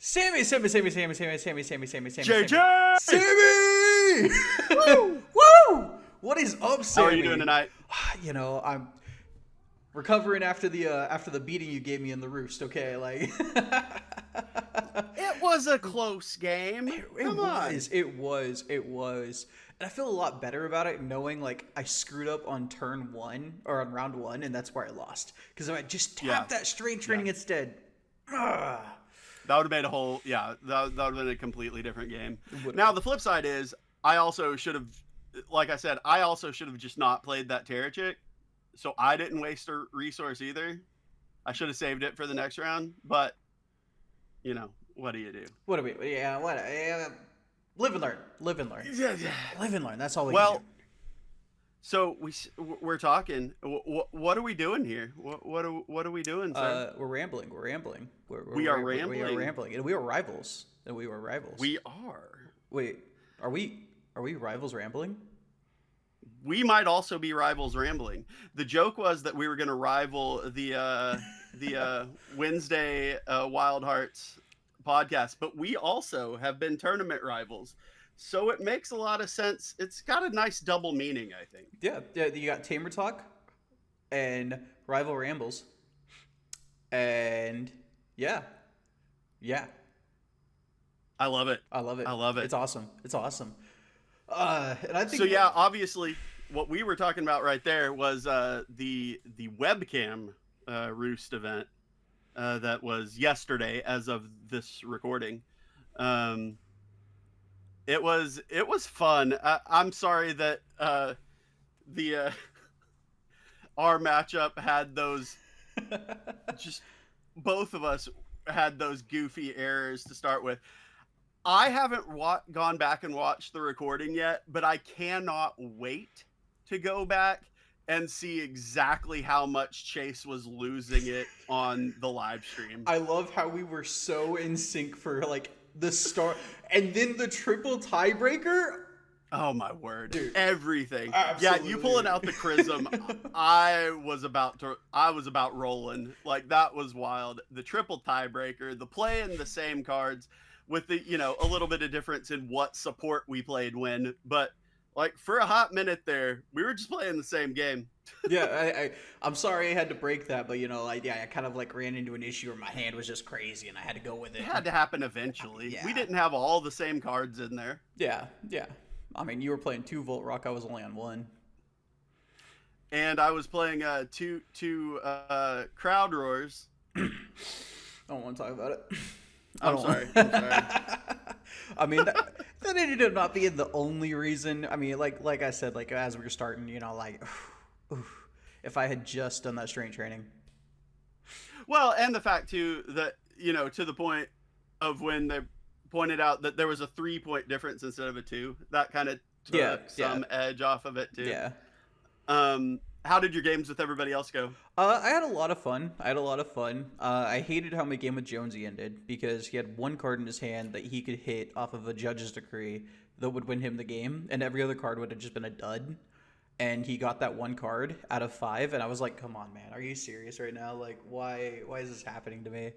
Sammy. JadeJonny! Woo! Woo! What is up, Sammy? How are you doing tonight? You know, I'm recovering after the beating you gave me in the Roost. Okay, like It was a close game. it was, and I feel a lot better about it knowing like I screwed up on turn one or on round one, and that's where I lost because if I just tapped that strength training instead. That would have made that would have been a completely different game. Now, the flip side is, I also should have, like I said, just not played that Terrachik, so I didn't waste a resource either. I should have saved it for the next round, but, you know, what do you do? Live and learn. Live and learn. Yeah. Live and learn. That's all we can do. So we're talking. What are we doing here? What are we doing, sir? We're rambling. We are rambling, and we are rivals. We are. Wait, are we rivals rambling? We might also be rivals rambling. The joke was that we were going to rival the Wednesday Wild Hearts podcast, but we also have been tournament rivals. So it makes a lot of sense. It's got a nice double meaning, I think. Yeah. You got Tamer Talk and Rival Rambles. And yeah. I love it. It's awesome. And I think so. Yeah, obviously, what we were talking about right there was the webcam Roost event that was yesterday, as of this recording. It was fun. I'm sorry that our matchup had those. Just both of us had those goofy errors to start with. I haven't gone back and watched the recording yet, but I cannot wait to go back and see exactly how much Chase was losing it on the live stream. I love how we were so in sync for like the start, and then the triple tiebreaker. Oh my word. Dude, everything. absolutely. Yeah, you pulling out the Chrism. I was about rolling. Like, that was wild. The triple tiebreaker, the playing the same cards with the, a little bit of difference in what support we played when, but like for a hot minute there, we were just playing the same game. Yeah, I'm sorry I had to break that, but I kind of like ran into an issue where my hand was just crazy and I had to go with it. It had to happen eventually. Yeah. We didn't have all the same cards in there. Yeah. I mean, you were playing 2 Volt Rock, I was only on 1. And I was playing two Crowd Roars. I don't want to talk about it. I'm sorry. I mean, that ended up not being the only reason. I mean, like I said, like as we were starting, if I had just done that strength training. Well, and the fact too that to the point of when they pointed out that there was a 3-point difference instead of a 2, that kind of took some edge off of it too. Yeah. How did your games with everybody else go? I had a lot of fun. I hated how my game with Jonesy ended because he had 1 card in his hand that he could hit off of a judge's decree that would win him the game, and every other card would have just been a dud. And he got that 1 card out of 5, and I was like, "Come on, man, are you serious right now? Like, why is this happening to me?"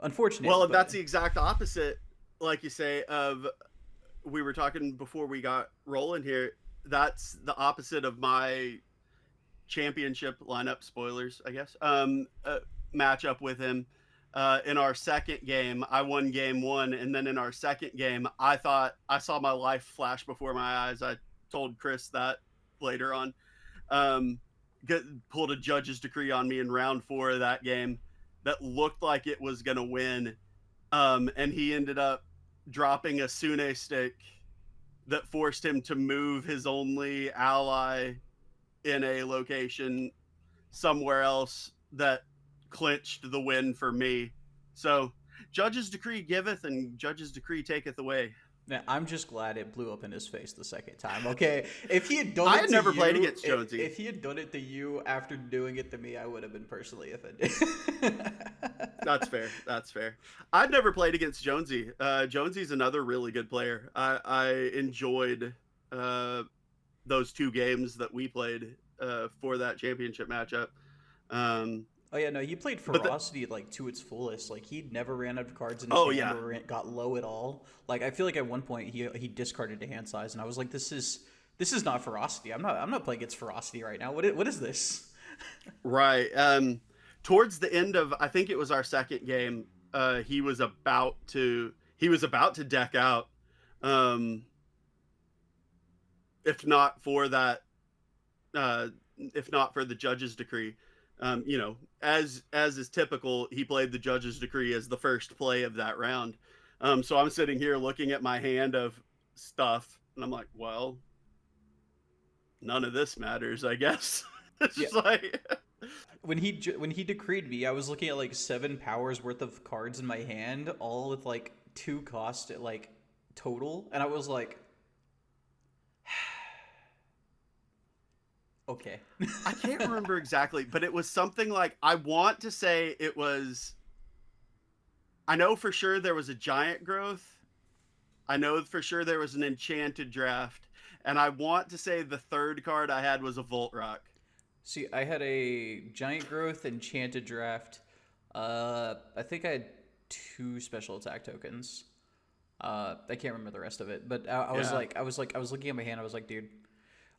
Unfortunate. Well, and that's the exact opposite, like you say, of we were talking before we got rolling here. That's the opposite of my championship lineup, spoilers, I guess, matchup with him. In our second game, I won game 1, and then in our second game, I thought I saw my life flash before my eyes. I told Chris that later on. Pulled a judge's decree on me in round 4 of that game that looked like it was going to win, and he ended up dropping a Sune stick that forced him to move his only ally in a location somewhere else that clinched the win for me. So judge's decree giveth and judge's decree taketh away. Now, I'm just glad it blew up in his face the second time. Okay, if he had done I it had to never you, played against Jonesy. If he had done it to you after doing it to me, I would have been personally offended. That's fair. I'd never played against Jonesy. Jonesy's another really good player. I enjoyed those 2 games that we played for that championship matchup. Oh yeah, no, he played But ferocity like to its fullest. Like he never ran out of cards in his oh hand yeah, or got low at all. Like I feel like at one point he discarded to hand size, and I was like, this is not ferocity. I'm not playing against ferocity right now. What is this? right. Towards the end of, I think it was our second game, he was about to deck out. Um, if not for that, if not for the judge's decree, as is typical, he played the judge's decree as the first play of that round. So I'm sitting here looking at my hand of stuff, and I'm like, well, none of this matters, I guess. It's Yeah, just like, when he decreed me, I was looking at like 7 powers worth of cards in my hand, all with like 2 cost at like total, and I was like, okay. I can't remember exactly, but it was something like, I want to say it was. I know for sure there was a giant growth. I know for sure there was an enchanted draft, and I want to say the third card I had was a Volt Rock. See, I had a giant growth enchanted draft. I think I had 2 special attack tokens. I can't remember the rest of it, but I was Yeah. like, I was looking at my hand. I was like, dude,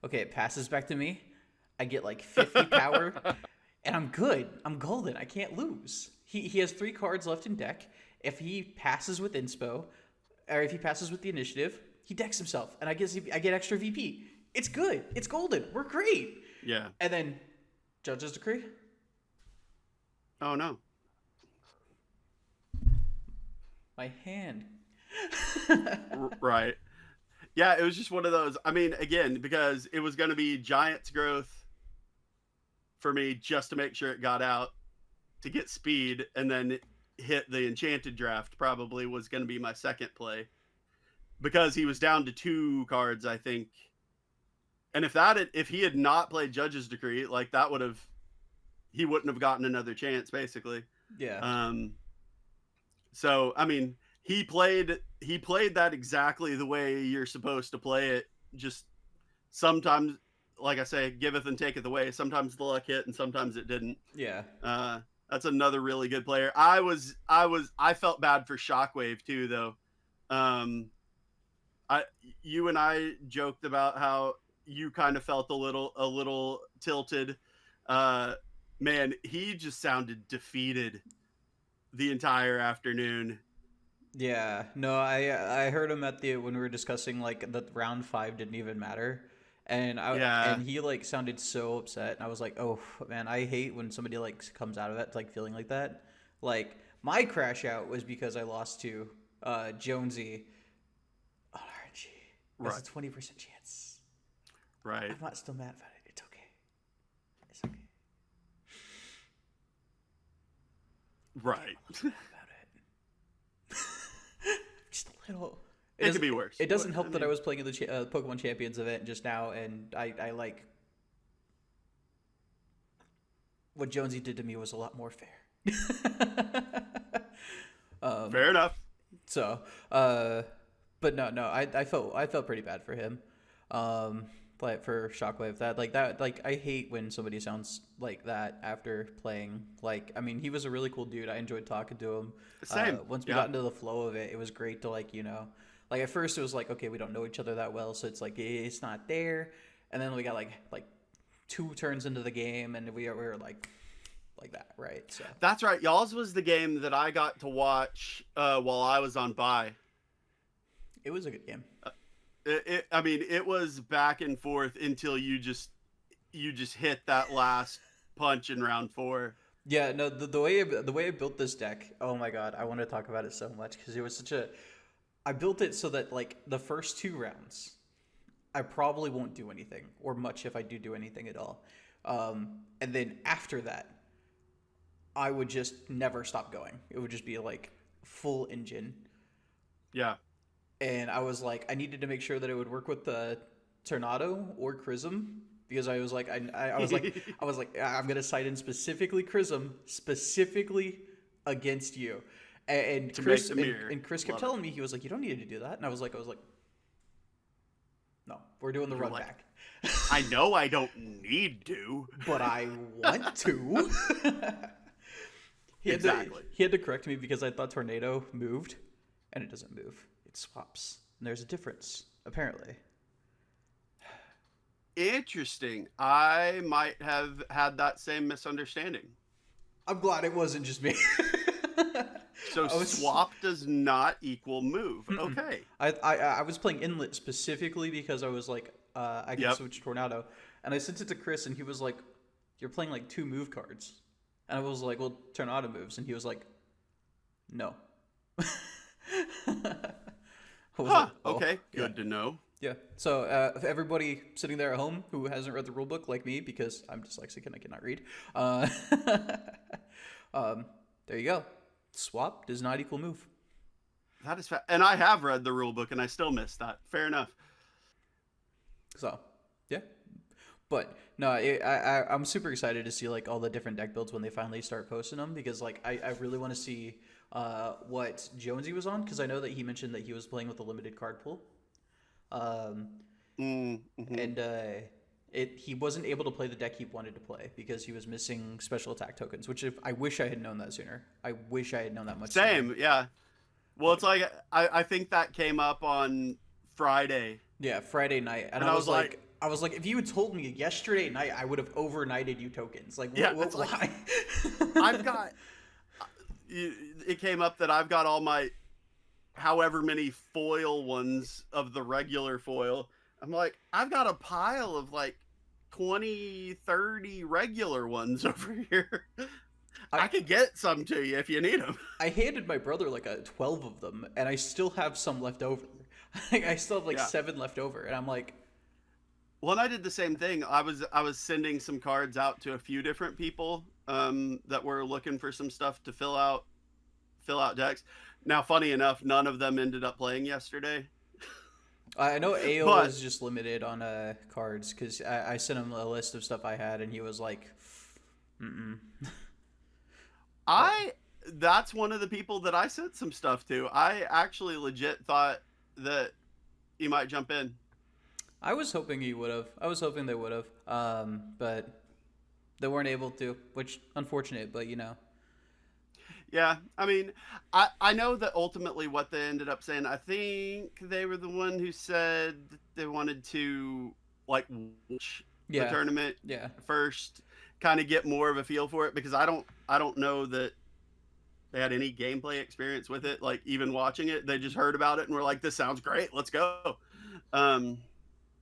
okay, it passes back to me. I get like 50 power, and I'm good. I'm golden. I can't lose. He has 3 cards left in deck. If he passes with inspo, or if he passes with the initiative, he decks himself, and I get extra VP. It's good. It's golden. We're great. Yeah. And then, judge's decree. Oh no. My hand. Right. Yeah, it was just one of those. I mean, again, because it was going to be Giants growth for me just to make sure it got out to get speed, and then hit the enchanted draft probably was going to be my second play because he was down to 2 cards, I think. And if he had not played Judge's Decree, like that he wouldn't have gotten another chance basically. Yeah. So I mean, he played that exactly the way you're supposed to play it. Just sometimes, like I say, giveth and taketh away. Sometimes the luck hit, and sometimes it didn't. Yeah. That's another really good player. I felt bad for Shockwave too, though. You and I joked about how you kind of felt a little tilted. Man, he just sounded defeated the entire afternoon. Yeah. No, I heard him at the when we were discussing like the round 5 didn't even matter. Yeah. And he like sounded so upset, and I was like, "Oh, man, I hate when somebody like comes out of it like feeling like that." Like my crash out was because I lost to Jonesy on RNG. There's a 20% chance. Right. I'm not still mad about it. It's okay. It's okay. Right. About it. Just a little. It could be worse. It doesn't help that I was playing in the Pokemon Champions event just now, and I like what Jonesy did to me was a lot more fair. Fair enough. So, but no, I felt pretty bad for him. Like for Shockwave, that I hate when somebody sounds like that after playing. Like, I mean, he was a really cool dude. I enjoyed talking to him. Same. Once we got into the flow of it, it was great to like like at first it was like, okay, we don't know each other that well, so it's like it's not there. And then we got like 2 turns into the game, and we were like that, right? So that's right. Y'all's was the game that I got to watch while I was on bye. it was a good game. I mean, it was back and forth until you just hit that last punch in round 4. Yeah, no, the way I built this deck, oh my god, I want to talk about it so much because it was I built it so that like the first 2 rounds, I probably won't do anything or much if I do anything at all, and then after that, I would just never stop going. It would just be like full engine. Yeah. And I was like, I needed to make sure that it would work with the Tornado or Chrism, because I was like, I was like, I'm gonna side in specifically Chrism, specifically against you. And Chris kept telling me, he was like, you don't need to do that, and I was like, no, we're doing the run back. I know I don't need to, but I want to. Exactly. He had to correct me because I thought tornado moved, and it doesn't move. It swaps, and there's a difference apparently. Interesting. I might have had that same misunderstanding. I'm glad it wasn't just me. So I was swap does not equal move. Mm-mm. Okay. I was playing inlet specifically because I was like, I can Yep. switch tornado, and I sent it to Chris, and he was like, "You're playing like 2 move cards," and I was like, "Well, tornado moves," and he was like, "No." I was Huh. like, "Oh, Okay. yeah." Good to know. Yeah. So, if everybody sitting there at home who hasn't read the rule book like me, because I'm dyslexic and I cannot read, there you go. Swap does not equal move. That is and I have read the rule book and I still missed that. Fair enough. So, yeah. But no, I'm super excited to see like all the different deck builds when they finally start posting them, because like I really want to see what Jonesy was on, because I know that he mentioned that he was playing with a limited card pool. Mm-hmm. And he wasn't able to play the deck he wanted to play because he was missing special attack tokens, which I wish I had known that sooner. I wish I had known that much Same. sooner. Yeah. Well, it's like I think that came up on Friday. Yeah, Friday night, and I was like, if you had told me yesterday night, I would have overnighted you tokens. Like, Yeah, why? it's like, I've got. It came up that I've got all my, however many foil ones of the regular foil. I'm like, I've got a pile of like 20, 30 regular ones over here. I could get some to you if you need them. I handed my brother like 12 of them, and I still have some left over. I still have like 7 left over, and I'm like, well, and I did the same thing. I was sending some cards out to a few different people that were looking for some stuff to fill out decks. Now, funny enough, none of them ended up playing yesterday. I know AO was just limited on cards, because I sent him a list of stuff I had, and he was like, mm-mm. That's one of the people that I sent some stuff to. I actually legit thought that he might jump in. I was hoping he would have. I was hoping they would have. But they weren't able to, which unfortunate, but you know. Yeah, I mean, I know that ultimately what they ended up saying, I think they were the one who said they wanted to like watch the tournament first, kind of get more of a feel for it, because I don't know that they had any gameplay experience with it. Like, even watching it, they just heard about it and were like, "This sounds great, let's go."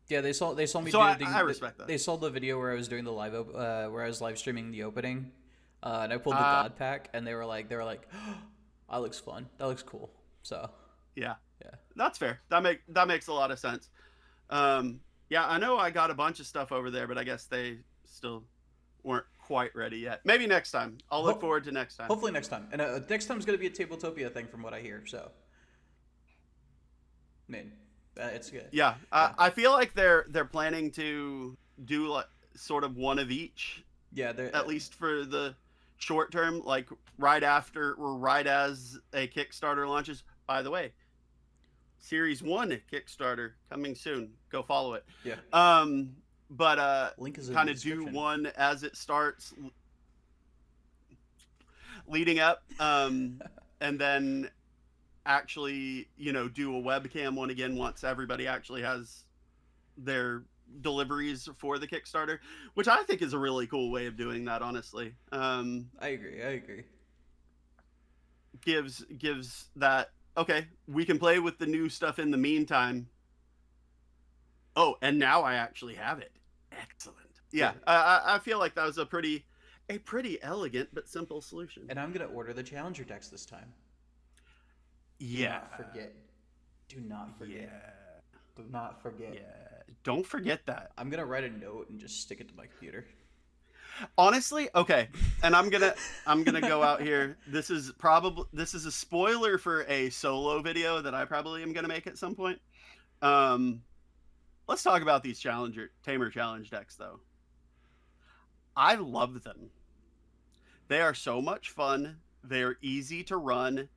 Yeah, they saw me. So do I respect that. They saw the video where I was doing the where I was live streaming the opening, and I pulled the God Pack, and they were like, oh, "That looks fun. That looks cool." So yeah, that's fair. That makes a lot of sense. Yeah, I know I got a bunch of stuff over there, but I guess they still weren't quite ready yet. Maybe next time. I'll look forward to next time. Hopefully next time. And next time's going to be a Tabletopia thing from what I hear, so. Man, it's good. Yeah, I feel like they're planning to do like sort of one of each. Yeah, at least for the short term, like right after or right as a Kickstarter launches. By the way, Series 1 Kickstarter coming soon. Go follow it. Yeah. But link is kind of do one as it starts leading up, and then actually, do a webcam one again once everybody actually has their deliveries for the Kickstarter, which I think is a really cool way of doing that, honestly. I agree. Gives that, okay, we can play with the new stuff in the meantime. Oh, and now I actually have it. Excellent. Yeah, I feel like that was a pretty elegant but simple solution. And I'm gonna order the Challenger decks this time. Yeah. Do not forget. Yeah. Do not forget. Yeah. Don't forget that. I'm gonna write a note and just stick it to my computer. Honestly, okay. And I'm gonna go out here. This is a spoiler for a solo video that I probably am gonna make at some point. Let's talk about these Tamer Challenge decks, though. I love them. They are so much fun. They are easy to run.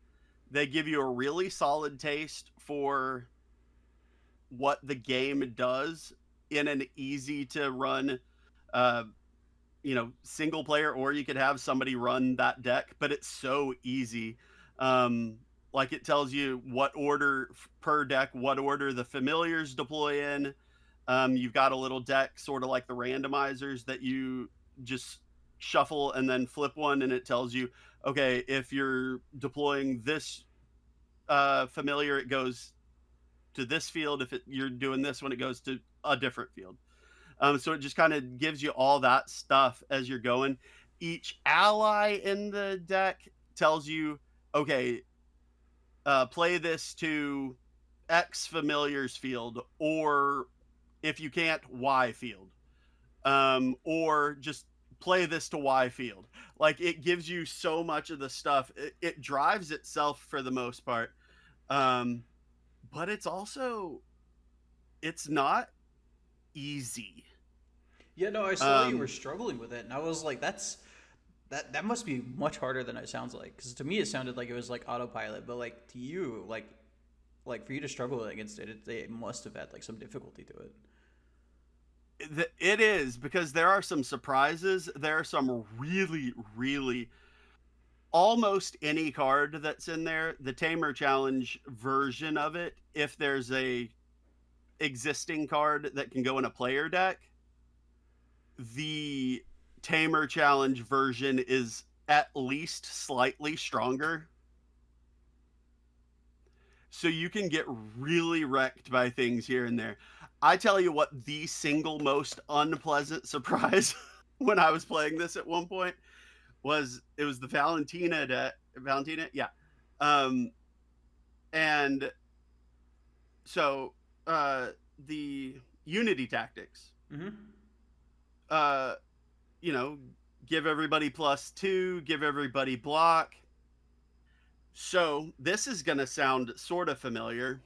They give you a really solid taste for what the game does in an easy to run single player, or you could have somebody run that deck, but it's so easy. Like it tells you what order per deck, what order the familiars deploy in. You've got a little deck, sort of like the randomizers, that you just shuffle and then flip one, and it tells you, okay, if you're deploying this familiar, it goes to this field. If you're doing this one, it goes to a different field. So it just kind of gives you all that stuff as you're going. Each ally in the deck tells you, okay, play this to X familiars field, or if you can't, Y field, or just play this to Y field. Like, it gives you so much of the stuff. It drives itself for the most part, but it's not easy. Yeah, no, I saw you were struggling with it, and I was like, that must be much harder than it sounds like. Because to me, it sounded like it was like autopilot, but like to you, like for you to struggle against it, it must have had like some difficulty to it. It is, because there are some surprises. There are some really, really, almost any card that's in there. The Tamer Challenge version of it, if there's a existing card that can go in a player deck, the Tamer Challenge version is at least slightly stronger. So you can get really wrecked by things here and there. I tell you what, the single most unpleasant surprise when I was playing this at one point was the Valentina, yeah. And so the Unity Tactics, give everybody +2, give everybody block. So this is going to sound sort of familiar.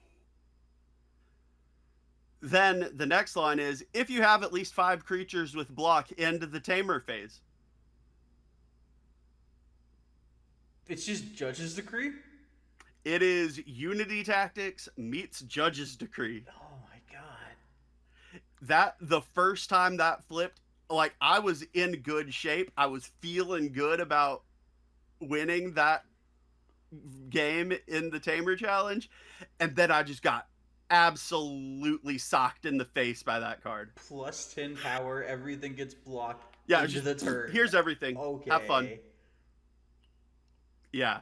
Then the next line is, if you have at least 5 creatures with block, end the Tamer phase. It's just Judge's Decree? It is Unity Tactics meets Judge's Decree. Oh my god. That, the first time that flipped, like, I was in good shape. I was feeling good about winning that game in the Tamer Challenge, and then I just got absolutely socked in the face by that card. +10 power, everything gets blocked. Yeah, into the turn. Here's everything. Okay. Have fun. Yeah.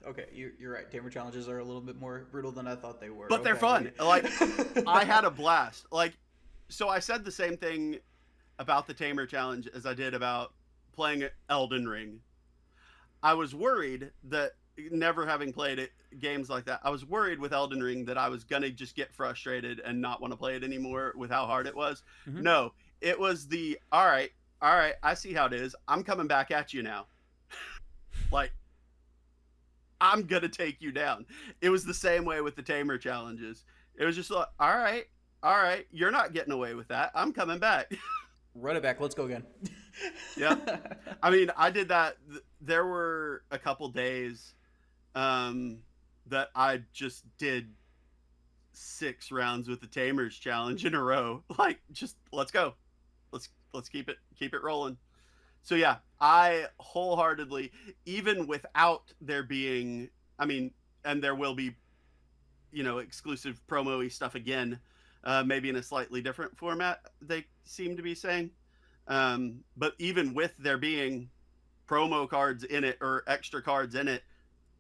Okay, you're right. Tamer challenges are a little bit more brutal than I thought they were. But they're fun. Like, I had a blast. Like, so I said the same thing about the Tamer Challenge as I did about playing Elden Ring. I was worried that, never having played games like that, I was worried with Elden Ring that I was going to just get frustrated and not want to play it anymore with how hard it was. Mm-hmm. No, it was all right, I see how it is. I'm coming back at you now. Like, I'm going to take you down. It was the same way with the Tamer Challenges. It was just like, all right, you're not getting away with that. I'm coming back. Run it back. Let's go again. Yeah. I mean, I did that. There were a couple days that I just did 6 rounds with the Tamers Challenge in a row. Like, just let's go. Let's keep it rolling. So yeah, I wholeheartedly, even without there being, I mean, and there will be, exclusive promo-y stuff again, maybe in a slightly different format, they seem to be saying. But even with there being promo cards in it or extra cards in it,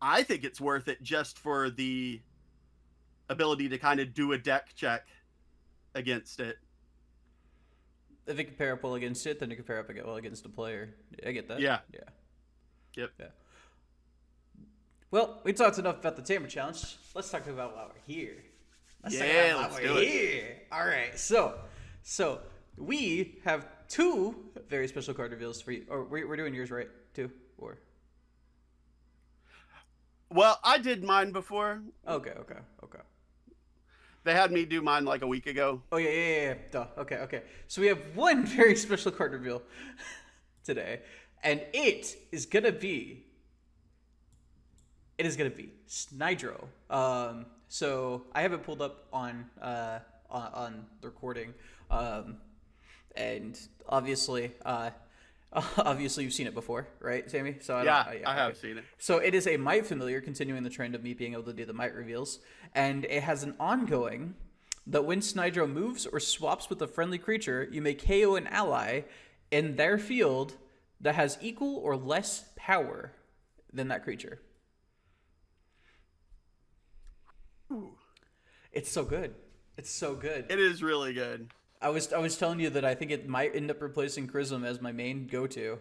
I think it's worth it just for the ability to kind of do a deck check against it. If it can pair up well against it, then it can pair up well against a player. I get that. Yeah. Yep. Yeah. Well, we talked enough about the Tamer Challenge. Let's talk about why we're here. Let's do it. All right. So we have 2 very special card reveals for you. Or we're doing yours, right? 2 or? Well, I did mine before. Okay. They had me do mine like a week ago. Oh, yeah. Duh. Okay. So we have 1 very special card reveal today, and it is gonna be Snydro. So I have it pulled up on the recording. and obviously, obviously you've seen it before, right, Sammy? So I have seen it. So it is a Might familiar, continuing the trend of me being able to do the Might reveals, and it has an ongoing that when Snydro moves or swaps with a friendly creature, you may KO an ally in their field that has equal or less power than that creature. Ooh. It's so good. It's so good. It is really good. I was telling you that I think it might end up replacing Chrism as my main go-to.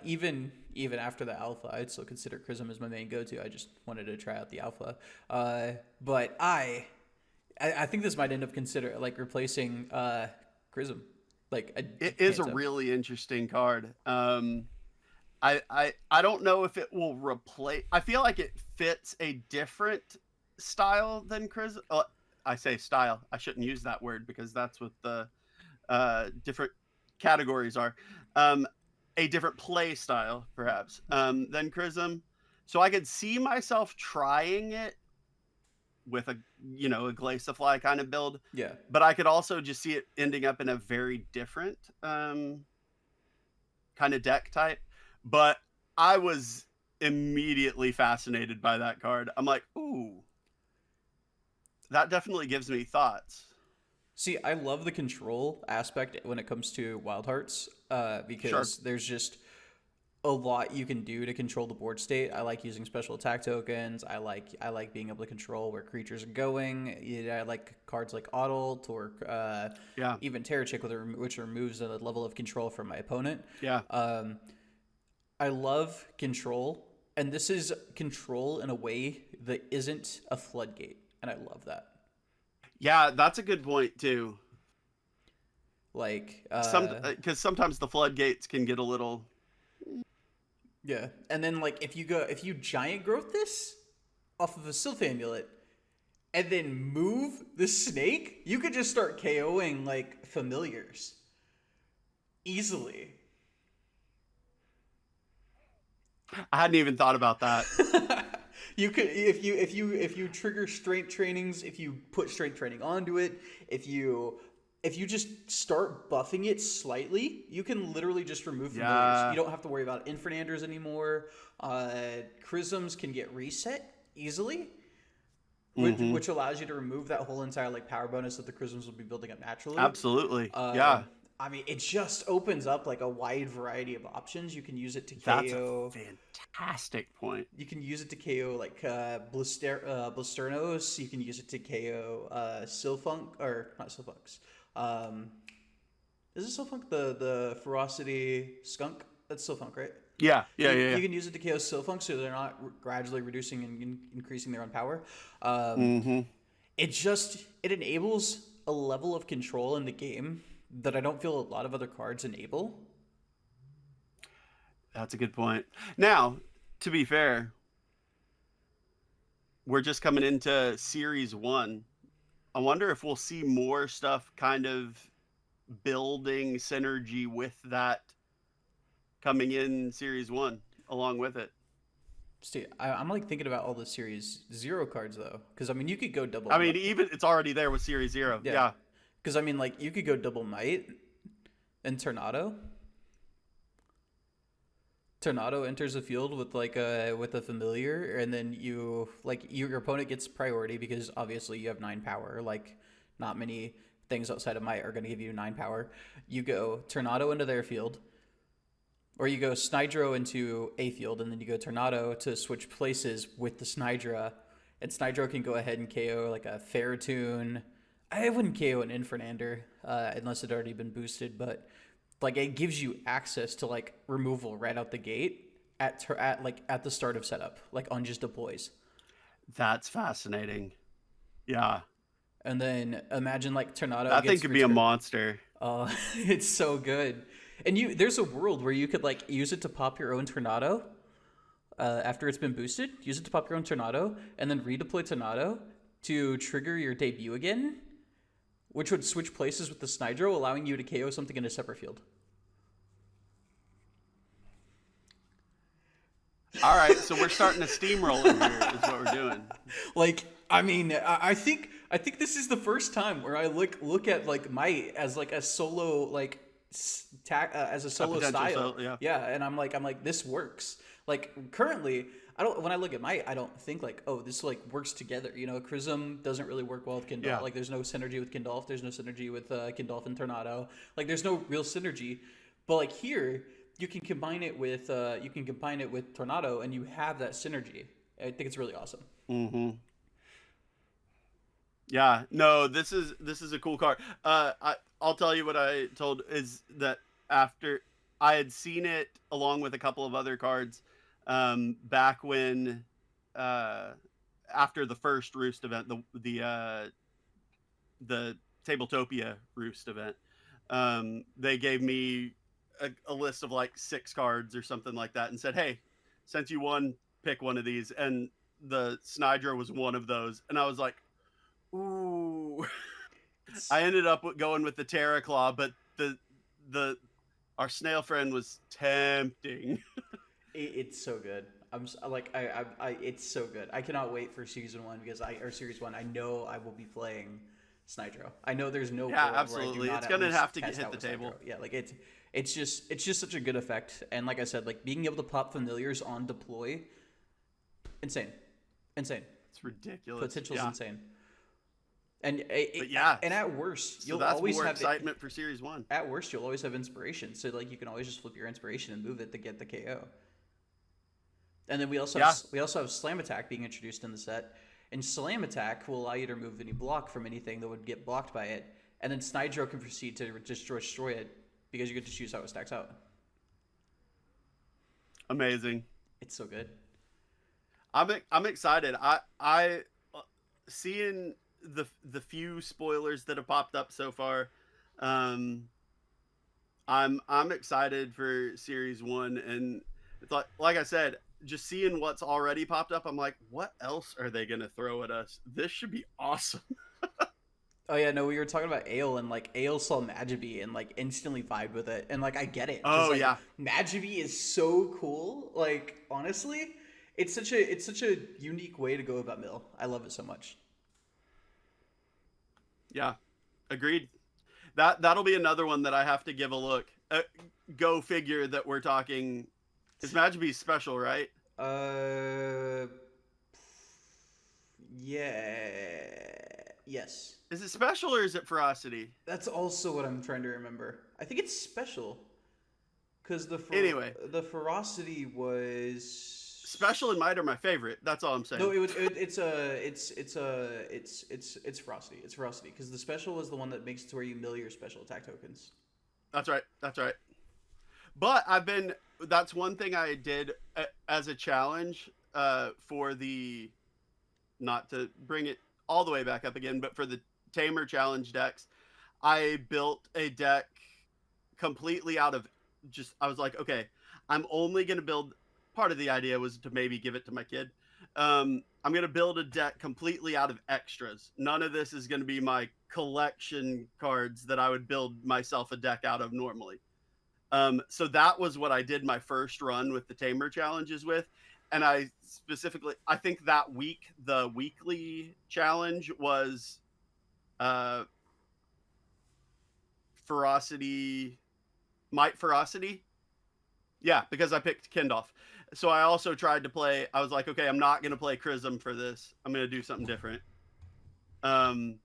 Even after the alpha, I'd still consider Chrism as my main go-to. I just wanted to try out the alpha. But I think this might end up replacing Chrism. It is a really interesting card. I don't know if it will replace. I feel like it fits a different style than Chrism. I say style. I shouldn't use that word because that's what the different categories are. A different play style, perhaps, than Chrism. So I could see myself trying it with a Glaciafly kind of build. Yeah. But I could also just see it ending up in a very different kind of deck type. But I was immediately fascinated by that card. I'm like, ooh. That definitely gives me thoughts. See, I love the control aspect when it comes to Wild Hearts, because there's just a lot you can do to control the board state. I like using special attack tokens. I like being able to control where creatures are going. I like cards like Audalt or even Terrorchick, which removes a level of control from my opponent. Yeah. I love control, and this is control in a way that isn't a floodgate. And I love that. Yeah, that's a good point too. Because sometimes the floodgates can get a little. Yeah, and then if you giant growth this off of a Sylph Amulet, and then move the snake, you could just start KOing familiars easily. I hadn't even thought about that. You could if you trigger strength trainings, if you put strength training onto it, if you just start buffing it slightly, you can literally just remove familiars. You don't have to worry about Infernanders anymore. Chrisms can get reset easily, which allows you to remove that whole entire power bonus that the Chrisms will be building up naturally. Absolutely. Yeah. I mean, it just opens up a wide variety of options. You can use it to KO. That's a fantastic point. You can use it to KO Blisternos. You can use it to KO Sylphunk, or not Sylphuncks. Is it Sylphunk the Ferocity Skunk? That's Sylphunk, right? Yeah. You can use it to KO Sylphunk, so they're not gradually reducing and increasing their own power. It enables a level of control in the game that I don't feel a lot of other cards enable. That's a good point. Now, to be fair, we're just coming into Series 1. I wonder if we'll see more stuff kind of building synergy with that coming in Series 1 along with it. See, I'm thinking about all the Series 0 cards, though. Because, you could go double... even it's already there with Series 0. Yeah. Because, you could go double Might and Tornado. Tornado enters the field with a familiar, and then your opponent gets priority because obviously you have 9 power. Not many things outside of Might are going to give you 9 power. You go Tornado into their field, or you go Snydro into a field, and then you go Tornado to switch places with the Snydra, and Snydro can go ahead and KO a Ferrotoon. I wouldn't KO an Infernander unless it had already been boosted, but it gives you access to removal right out the gate at the start of setup, on just deploys. That's fascinating. Yeah. And then imagine Tornado. That thing could be a monster. It's so good. And there's a world where you could use it to pop your own Tornado after it's been boosted. Use it to pop your own Tornado, and then redeploy Tornado to trigger your debut again, which would switch places with the Snydro, allowing you to KO something in a separate field. All right, so we're starting to steamroll in here is what we're doing. I think this is the first time where I look at Might as a solo as a solo potential style. yeah. Yeah, and I'm like this works. Like currently, I don't. When I look at my, I don't think like, oh, this like works together. You know, Chrism doesn't really work well with Kindolf. Yeah. Like, there's no synergy with Kindolf. There's no synergy with Kindolf and Tornado. Like, there's no real synergy. But like here, you can combine it with Tornado, and you have that synergy. I think it's really awesome. Mm-hmm. Yeah, no, this is a cool card. I'll tell you what I told is that after I had seen it along with a couple of other cards, back when after the first Roost event, the Tabletopia Roost event, they gave me a list of like 6 cards or something like that, and said, "Hey, since you won, pick one of these." And the Snydra was one of those, and I was like, ooh. I ended up going with the Terraclaw, but the our snail friend was tempting. It's so good. It's so good. I cannot wait for season one or series one. I know I will be playing Snydro. I know there's no Yeah, world absolutely. where I do not It's at gonna least have to test hit out the with table. Snydro. Yeah, like it's just such a good effect. And like I said, like being able to pop familiars on deploy, insane. It's ridiculous. Potential's Yeah. insane. And But yeah, and at worst, so you'll that's always more have excitement for series 1. At worst, you'll always have inspiration. So like you can always just flip your inspiration and move it to get the KO. And then we also have Slam Attack being introduced in the set, and Slam Attack will allow you to remove any block from anything that would get blocked by it, and then Snydro can proceed to destroy it because you get to choose how it stacks out. Amazing. It's so good. I'm excited. I seeing the few spoilers that have popped up so far. I'm excited for series 1, and it's like I said, just seeing what's already popped up, I'm like, what else are they gonna throw at us? This should be awesome. Oh yeah, no, we were talking about Ale, and like Ale saw Magibee and like instantly vibed with it, and like I get it. Oh like, yeah, Magibee is so cool. Like honestly, it's such a unique way to go about Mill. I love it so much. Yeah, agreed. That'll be another one that I have to give a look. Go figure that we're talking. Is Magibee special, right? Yeah. Yes. Is it special or is it ferocity? That's also what I'm trying to remember. I think it's special. Because Anyway, the ferocity was special and might are my favorite. That's all I'm saying. No, it's ferocity. It's ferocity because the special is the one that makes it to where you mill your special attack tokens. That's right. That's right. But that's one thing I did as a challenge for the, not to bring it all the way back up again, but for the Tamer challenge decks, I built a deck completely out of I was like, okay, I'm only going to build, part of the idea was to maybe give it to my kid. I'm going to build a deck completely out of extras. None of this is going to be my collection cards that I would build myself a deck out of normally. So that was what I did my first run with the Tamer challenges with. And I think that week, the weekly challenge was Might Ferocity. Yeah, because I picked Kindolf. So I also tried to play, I was like, okay, I'm not going to play Chrism for this. I'm going to do something different. And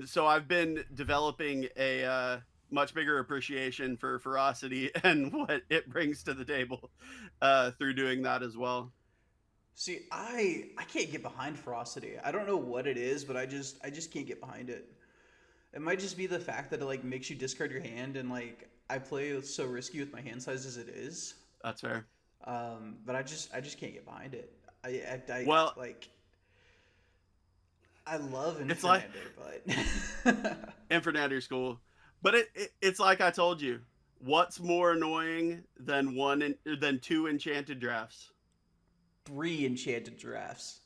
so I've been developing a much bigger appreciation for ferocity and what it brings to the table through doing that as well. See, I can't get behind ferocity. I don't know what it is, but I just can't get behind it. It might just be the fact that it like makes you discard your hand, and like I play so risky with my hand size as it is. That's fair. But I just can't get behind it. I love Infernander, but Infernander's cool. But it's like I told you. What's more annoying than 2 enchanted drafts? 3 enchanted drafts.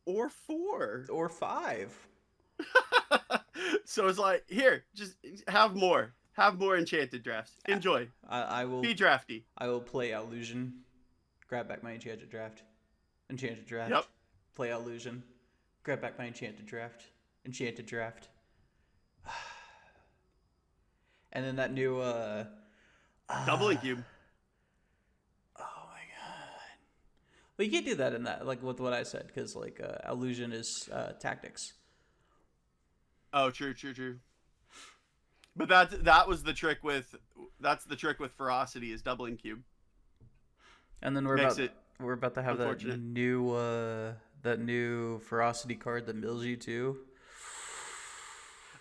Or 4. Or 5. So it's like, here, just have more. Have more enchanted drafts. Enjoy. I will be drafty. I will play Illusion. Grab back my enchanted draft. Enchanted draft. Yep. Play Illusion. Grab back my enchanted draft. Enchanted draft. And then that new Doubling cube. oh my god. Well, you can't do that in that, like with what I said, because like illusion is tactics. Oh, true. But that was the trick with ferocity is doubling cube. And then we're about to have that new ferocity card that mills you too.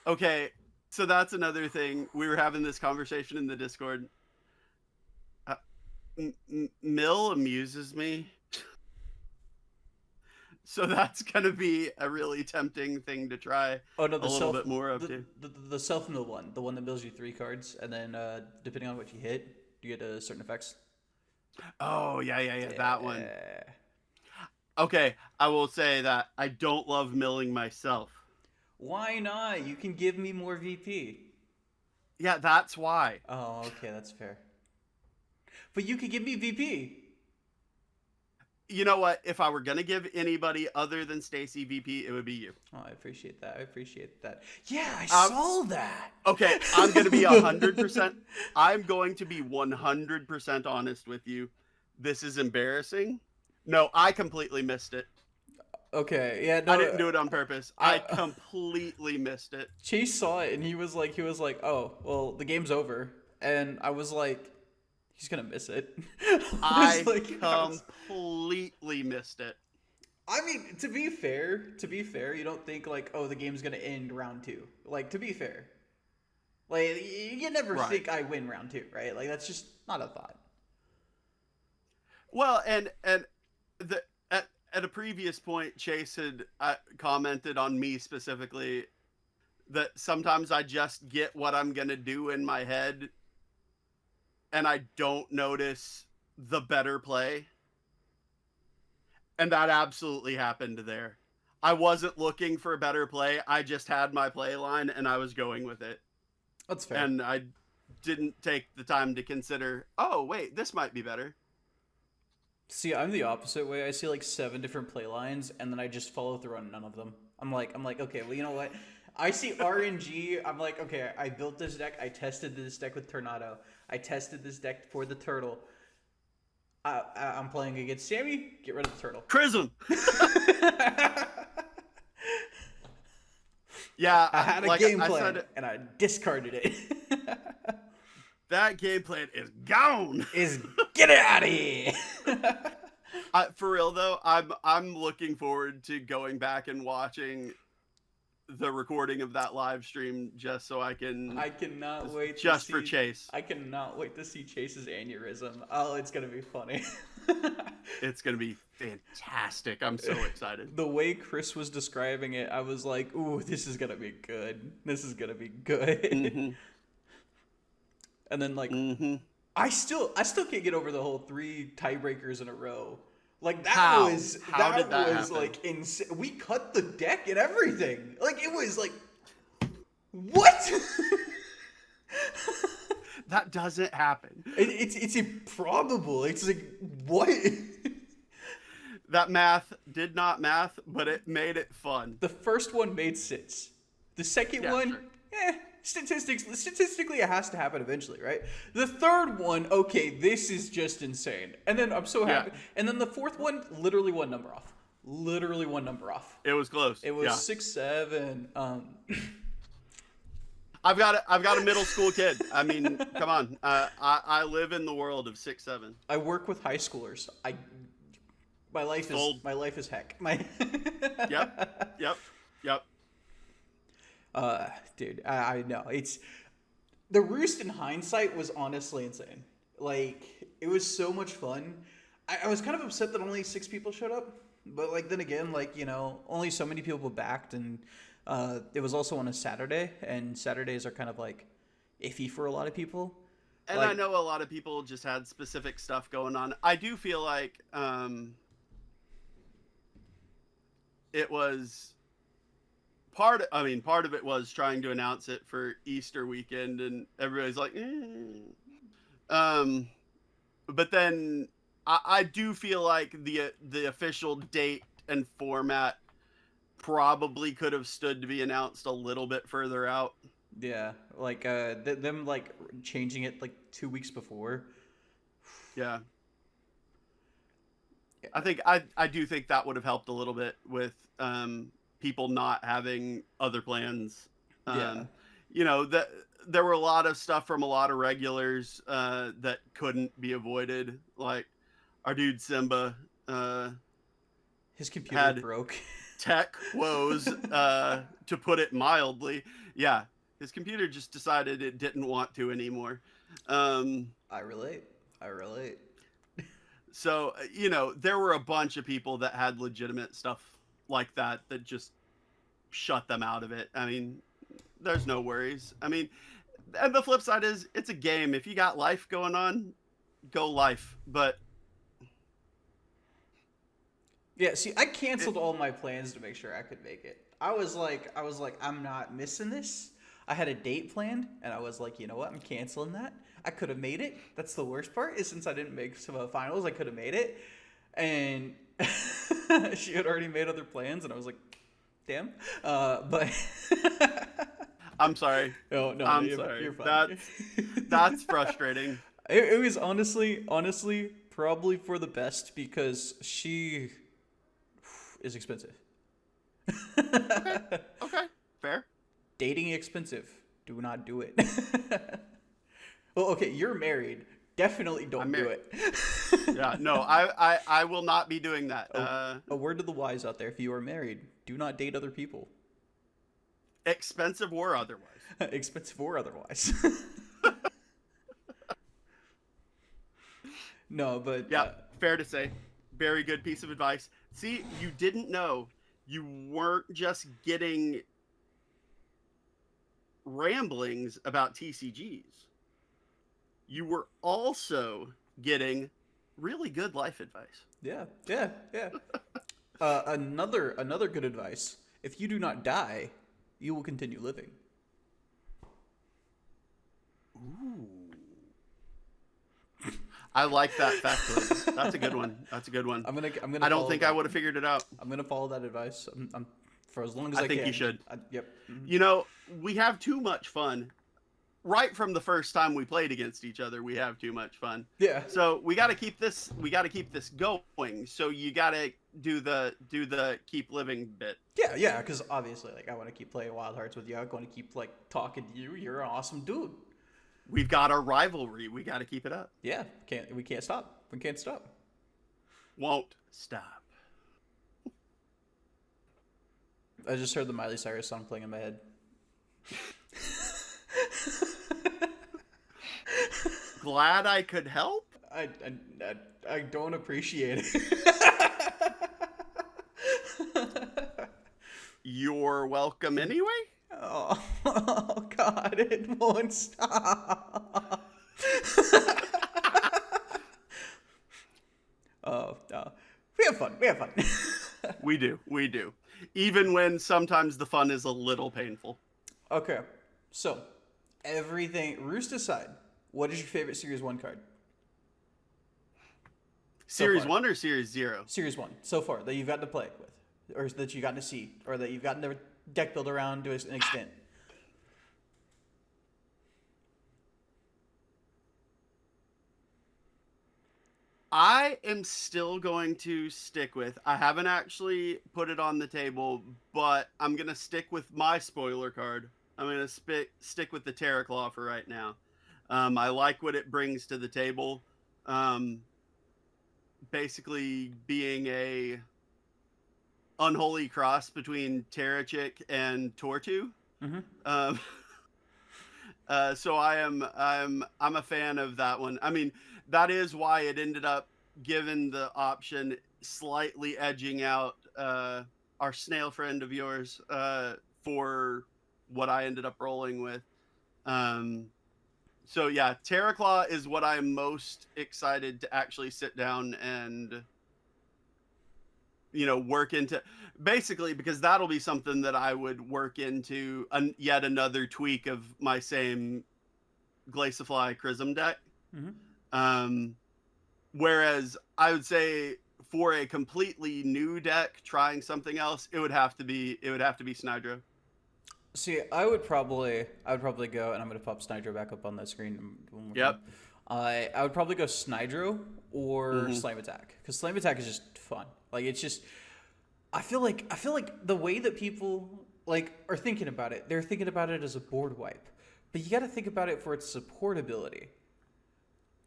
Okay, so that's another thing. We were having this conversation in the Discord. Mill amuses me. So that's gonna be a really tempting thing to try. Oh no, a little bit more of the self mill one, the one that mills you 3 cards, and then depending on what you hit, you get certain effects. Oh yeah, that one. Okay, I will say that I don't love milling myself. Why not? You can give me more VP. Yeah, that's why. Oh, okay, that's fair. But you could give me VP. You know what? If I were gonna give anybody other than Stacy VP, it would be you. Oh, I appreciate that. Yeah, I saw that. Okay, I'm gonna be 100%. I'm going to be 100% honest with you. This is embarrassing. No, I completely missed it. Okay, yeah, no, I didn't do it on purpose. I completely missed it. Chase saw it and he was like, "Oh, well, the game's over," and I was like, "He's gonna miss it." I completely missed it. I mean, to be fair, you don't think like, "Oh, the game's gonna end round 2." Like, to be fair, like you never think I win round 2, right? Like that's just not a thought. Well, and at a previous point, Chase had commented on me specifically that sometimes I just get what I'm going to do in my head and I don't notice the better play. And that absolutely happened there. I wasn't looking for a better play. I just had my play line and I was going with it. That's fair. And I didn't take the time to consider, oh, wait, this might be better. See, I'm the opposite way. I see like 7 different play lines, and then I just follow through on none of them. I'm like, okay, well, you know what? I see RNG. I'm like, okay, I built this deck. I tested this deck with Tornado. I tested this deck for the turtle. I'm playing against Sammy. Get rid of the turtle. Chrism. Yeah, I had a game plan, and I discarded it. That game plan is gone. Get it out of here. For real though, I'm looking forward to going back and watching the recording of that live stream just so I cannot wait just for Chase. I cannot wait to see Chase's aneurysm. Oh, it's gonna be funny. It's gonna be fantastic. I'm so excited. The way Chris was describing it, I was like, "Ooh, this is gonna be good. This is gonna be good." Mm-hmm. And then like, I still can't get over the whole 3 tiebreakers in a row. Like that was like insane. We cut the deck and everything. Like it was like, what? That doesn't happen. It's improbable. It's like, what? That math did not math, but it made it fun. The first one made sense. The second one, sure. Statistically, it has to happen eventually, right? The third one, okay, this is just insane. And then I'm so happy. Yeah. And then the fourth one, literally one number off. It was close. It was 6-7. I've got a middle school kid. I mean, come on. I live in the world of 6-7. I work with high schoolers. My life is heck. Yep. Dude, I know. It's the Roost in hindsight was honestly insane. Like, it was so much fun. I was kind of upset that only 6 people showed up, but like then again, like, you know, only so many people backed, and it was also on a Saturday, and Saturdays are kind of like iffy for a lot of people. And like, I know a lot of people just had specific stuff going on. I do feel like it was part of it was trying to announce it for Easter weekend, and everybody's like, but then I do feel like the official date and format probably could have stood to be announced a little bit further out. Yeah, like them like changing it like 2 weeks before. Yeah. Yeah, I do think that would have helped a little bit with people not having other plans. yeah, Um, you know that there were a lot of stuff from a lot of regulars that couldn't be avoided. Like our dude Simba his computer had broke. tech woes, to put it mildly. Yeah, his computer just decided it didn't want to anymore. Um, I relate. I relate. So, you know, there were a bunch of people that had legitimate stuff like that that just shut them out of it. I mean, there's no worries. I mean, and the flip side is it's a game. If you got life going on, go life. But Yeah, see, I it, canceled all my plans to make sure I could make it. I was like, I'm not missing this. I had a date planned, and I was like, you know what? I'm canceling that. I could have made it. That's the worst part, is since I didn't make some finals, I could have made it. And she had already made other plans, and I was like, damn. But I'm sorry. no, I'm you're, sorry. you're fine. That's frustrating. It was honestly, probably for the best because she is expensive. Okay. Okay. Fair. Dating expensive. Do not do it. Well, okay, you're married. Definitely I'm don't do married. it. Yeah. No, I will not be doing that. A word to the wise out there: if you are married, do not date other people, Expensive or otherwise. expensive or otherwise. No, but Yeah, fair to say. Very good piece of advice. See, you didn't know. You weren't just getting ramblings about TCGs. You were also getting really good life advice. yeah, yeah, yeah. Another good advice: if you do not die, you will continue living. Ooh. I like that fact. That's a good one. That's a good one. I'm gonna. I don't follow think that. I would have figured it out. I'm gonna follow that advice. I'm for as long as I I think can. you should. Yep. Mhm. You know, we have too much fun. Right from the first time we played against each other, we have too much fun. Yeah. So we got to keep this. We got to keep this going. So you got to do the keep living bit. Yeah. Because obviously, like, I want to keep playing Wild Hearts with you. I want to keep like talking to you. You're an awesome dude. We've got our rivalry. We got to keep it up. Yeah. We can't stop. We can't stop. Won't stop. I just heard the Miley Cyrus song playing in my head. Glad I could help. I don't appreciate it. You're welcome anyway. Oh God, it won't stop. Oh no, we have fun. We have fun. We do. We do. Even when sometimes the fun is a little painful. Okay, so everything Roost aside, what is your favorite Series 1 card? Series far. 1 or Series 0? Series 1 so far that you've gotten to play with, or that you've gotten to see, or that you've gotten to deck build around to an extent. I am still going to stick with. I haven't actually put it on the table, but I'm going to stick with my spoiler card. I'm going to stick with the Terraclaw for right now. I like what it brings to the table. Basically being a unholy cross between Terrachik and Tortu. Mm-hmm. Um, so I'm a fan of that one. I mean, that is why it ended up given the option slightly edging out our snail friend of yours for what I ended up rolling with. So yeah, Terraclaw is what I'm most excited to actually sit down and work into, basically, because that'll be something that I would work into yet another tweak of my same Glaciafly Chrism deck. Mm-hmm. Whereas I would say for a completely new deck trying something else, it would have to be Snydra. See, I would probably go, and I'm gonna pop Snydro back up on that screen one more time. Yep. I would probably go Snydro or Mhm. Slime Attack, because Slime Attack is just fun. Like it's just, I feel like the way that people like are thinking about it, they're thinking about it as a board wipe, but you got to think about it for its support ability,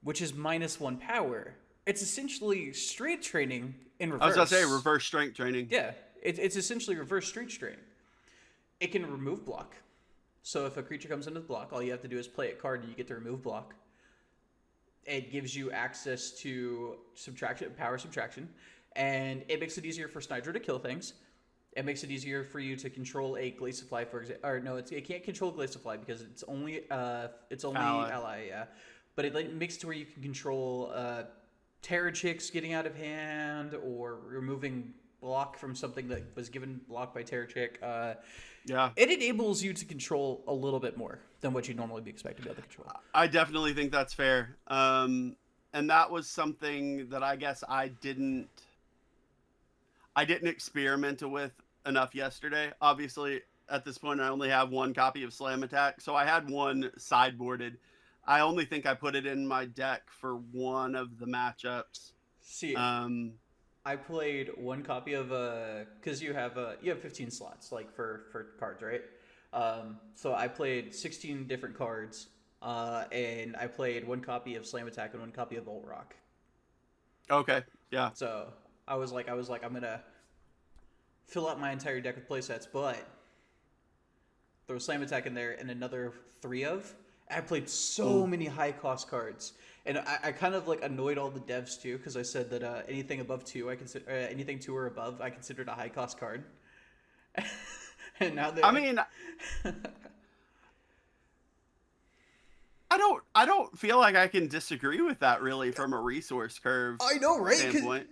which is -1 power. It's essentially straight training in I was gonna say reverse. reverse strength training. Yeah, it's essentially reverse street training. It can remove block. So if a creature comes into the block, all you have to do is play a card and you get to remove block. It gives you access to subtraction, power subtraction, and it makes it easier for Snydro to kill things. It makes it easier for you to control a Glaciifly, for example. Or no, it can't control Glaciifly because it's only ally, yeah. But it makes it to where you can control Terrachix getting out of hand or removing block from something that was given block by Terrachick. Yeah. It enables you to control a little bit more than what you'd normally be expected to be able to control. I definitely think that's fair. And that was something that I guess I didn't experiment with enough yesterday. Obviously, at this point, I only have one copy of Slam Attack, so I had one sideboarded. I only think I put it in my deck for one of the matchups. See, Um, I played one copy of because you have 15 slots like for cards, right? So I played 16 different cards, and I played one copy of Slam Attack and one copy of Volt Rock. okay, yeah, So I was like, I'm gonna fill out my entire deck with playsets, but throw Slam Attack in there and another three of. I played so many high cost cards, and I kind of like annoyed all the devs too because I said that anything above two, I consider anything two or above, I considered a high cost card. And now they, I mean, I don't feel like I can disagree with that really from a resource curve I know, right? 'Cause standpoint.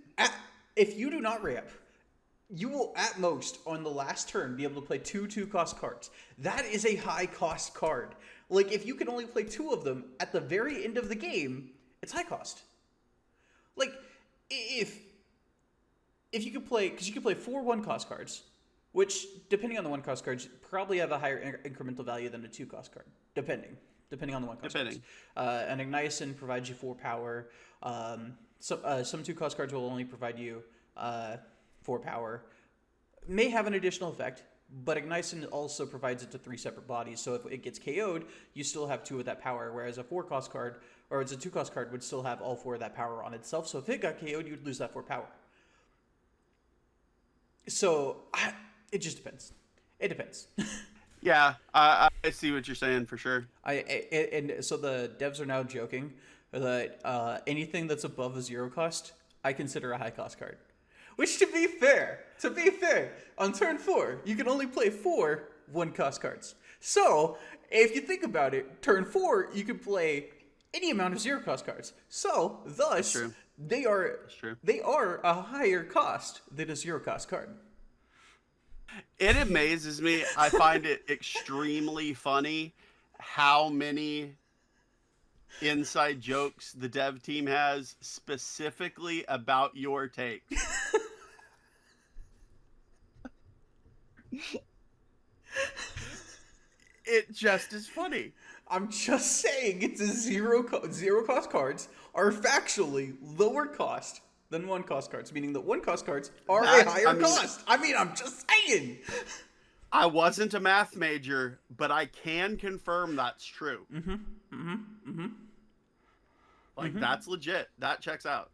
if you do not ramp, you will at most on the last turn be able to play two cost cards. That is a high cost card. Like if you can only play two of them at the very end of the game, it's high cost. Like if you could play, because you could play 4 1 cost cards, which depending on the 1 cost cards probably have a higher incremental value than a 2 cost card, depending on the 1 cost cards. An Ignition provides you 4 power. Some 2 cost cards will only provide you 4 power. May have an additional effect, but Ignition also provides it to 3 separate bodies. So if it gets KO'd, you still have 2 of that power, whereas a 4 cost card or it's a 2 cost card would still have all 4 of that power on itself. So if it got KO'd, you'd lose that 4 power. So it just depends. It depends. Yeah, I see what you're saying for sure. And so the devs are now joking that anything that's above a 0 cost, I consider a high cost card. Which, to be fair, on turn 4, you can only play 4 1 cost cards. So if you think about it, turn 4 you can play any amount of 0 cost cards. So thus True. they are That's true. they are a higher cost than a 0 cost card. It amazes me. I find it extremely funny how many inside jokes the dev team has specifically about your take. It just is funny. I'm just saying it's a 0 cost cards are factually lower cost than 1 cost cards, meaning that 1 cost cards are a higher cost. I mean, I'm just saying. I wasn't a math major, but I can confirm that's true. Like, that's legit. That checks out.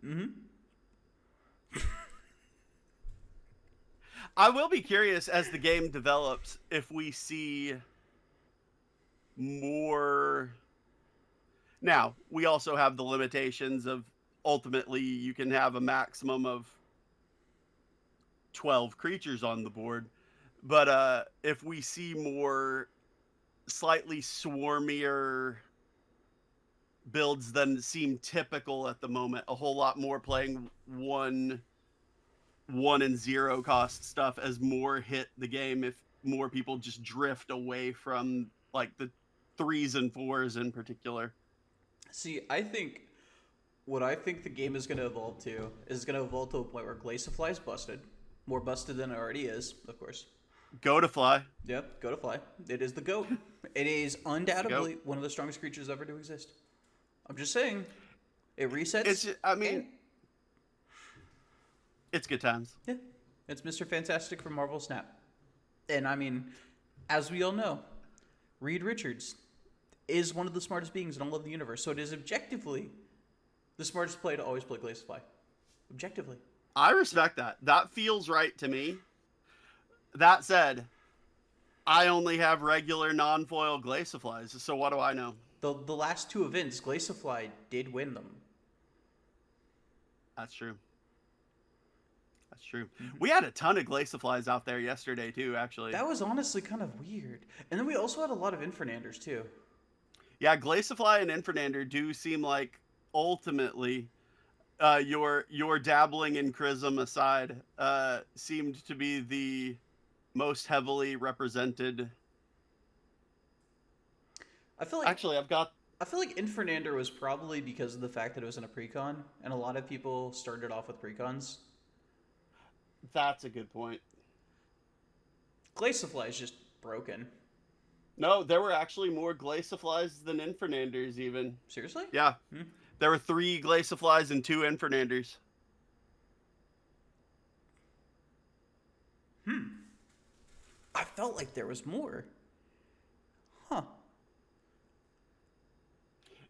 I will be curious as the game develops if we see more. Now, we also have the limitations of ultimately you can have a maximum of 12 creatures on the board. But if we see more slightly swarmier builds than seem typical at the moment, a whole lot more playing 1 and 0 cost stuff as more hit the game, if more people just drift away from like the 3s and 4s in particular. See, what I think the game is going to evolve to is going to evolve to a point where Glaciifly is busted, more busted than it already is, of course. Go to fly. Yep, go to fly. It is the GOAT. It is undoubtedly one of the strongest creatures ever to exist. I'm just saying, it resets. It's good times. Yeah, it's Mr. Fantastic from Marvel Snap. And I mean, as we all know, Reed Richards is one of the smartest beings in all of the universe. So it is objectively the smartest play to always play Glaze Fly. Objectively. I respect that. That feels right to me. That said, I only have regular non-foil Glaciaflies, so what do I know? The last two events, Glaciafly did win them. That's true. That's true. We had a ton of Glaciaflies out there yesterday, too, actually. That was honestly kind of weird. And then we also had a lot of Infernanders, too. Yeah, Glaciafly and Infernander do seem like, ultimately, your dabbling in Chrism aside, seemed to be the most heavily represented. I feel like actually I feel like Infernander was probably because of the fact that it was in a precon, and a lot of people started off with precons. That's a good point. Glaciafly is just broken. No, there were actually more Glaciaflies than Infernanders even. Seriously? Yeah. There were 3 Glaciaflies and 2 Infernanders. I felt like there was more. Huh.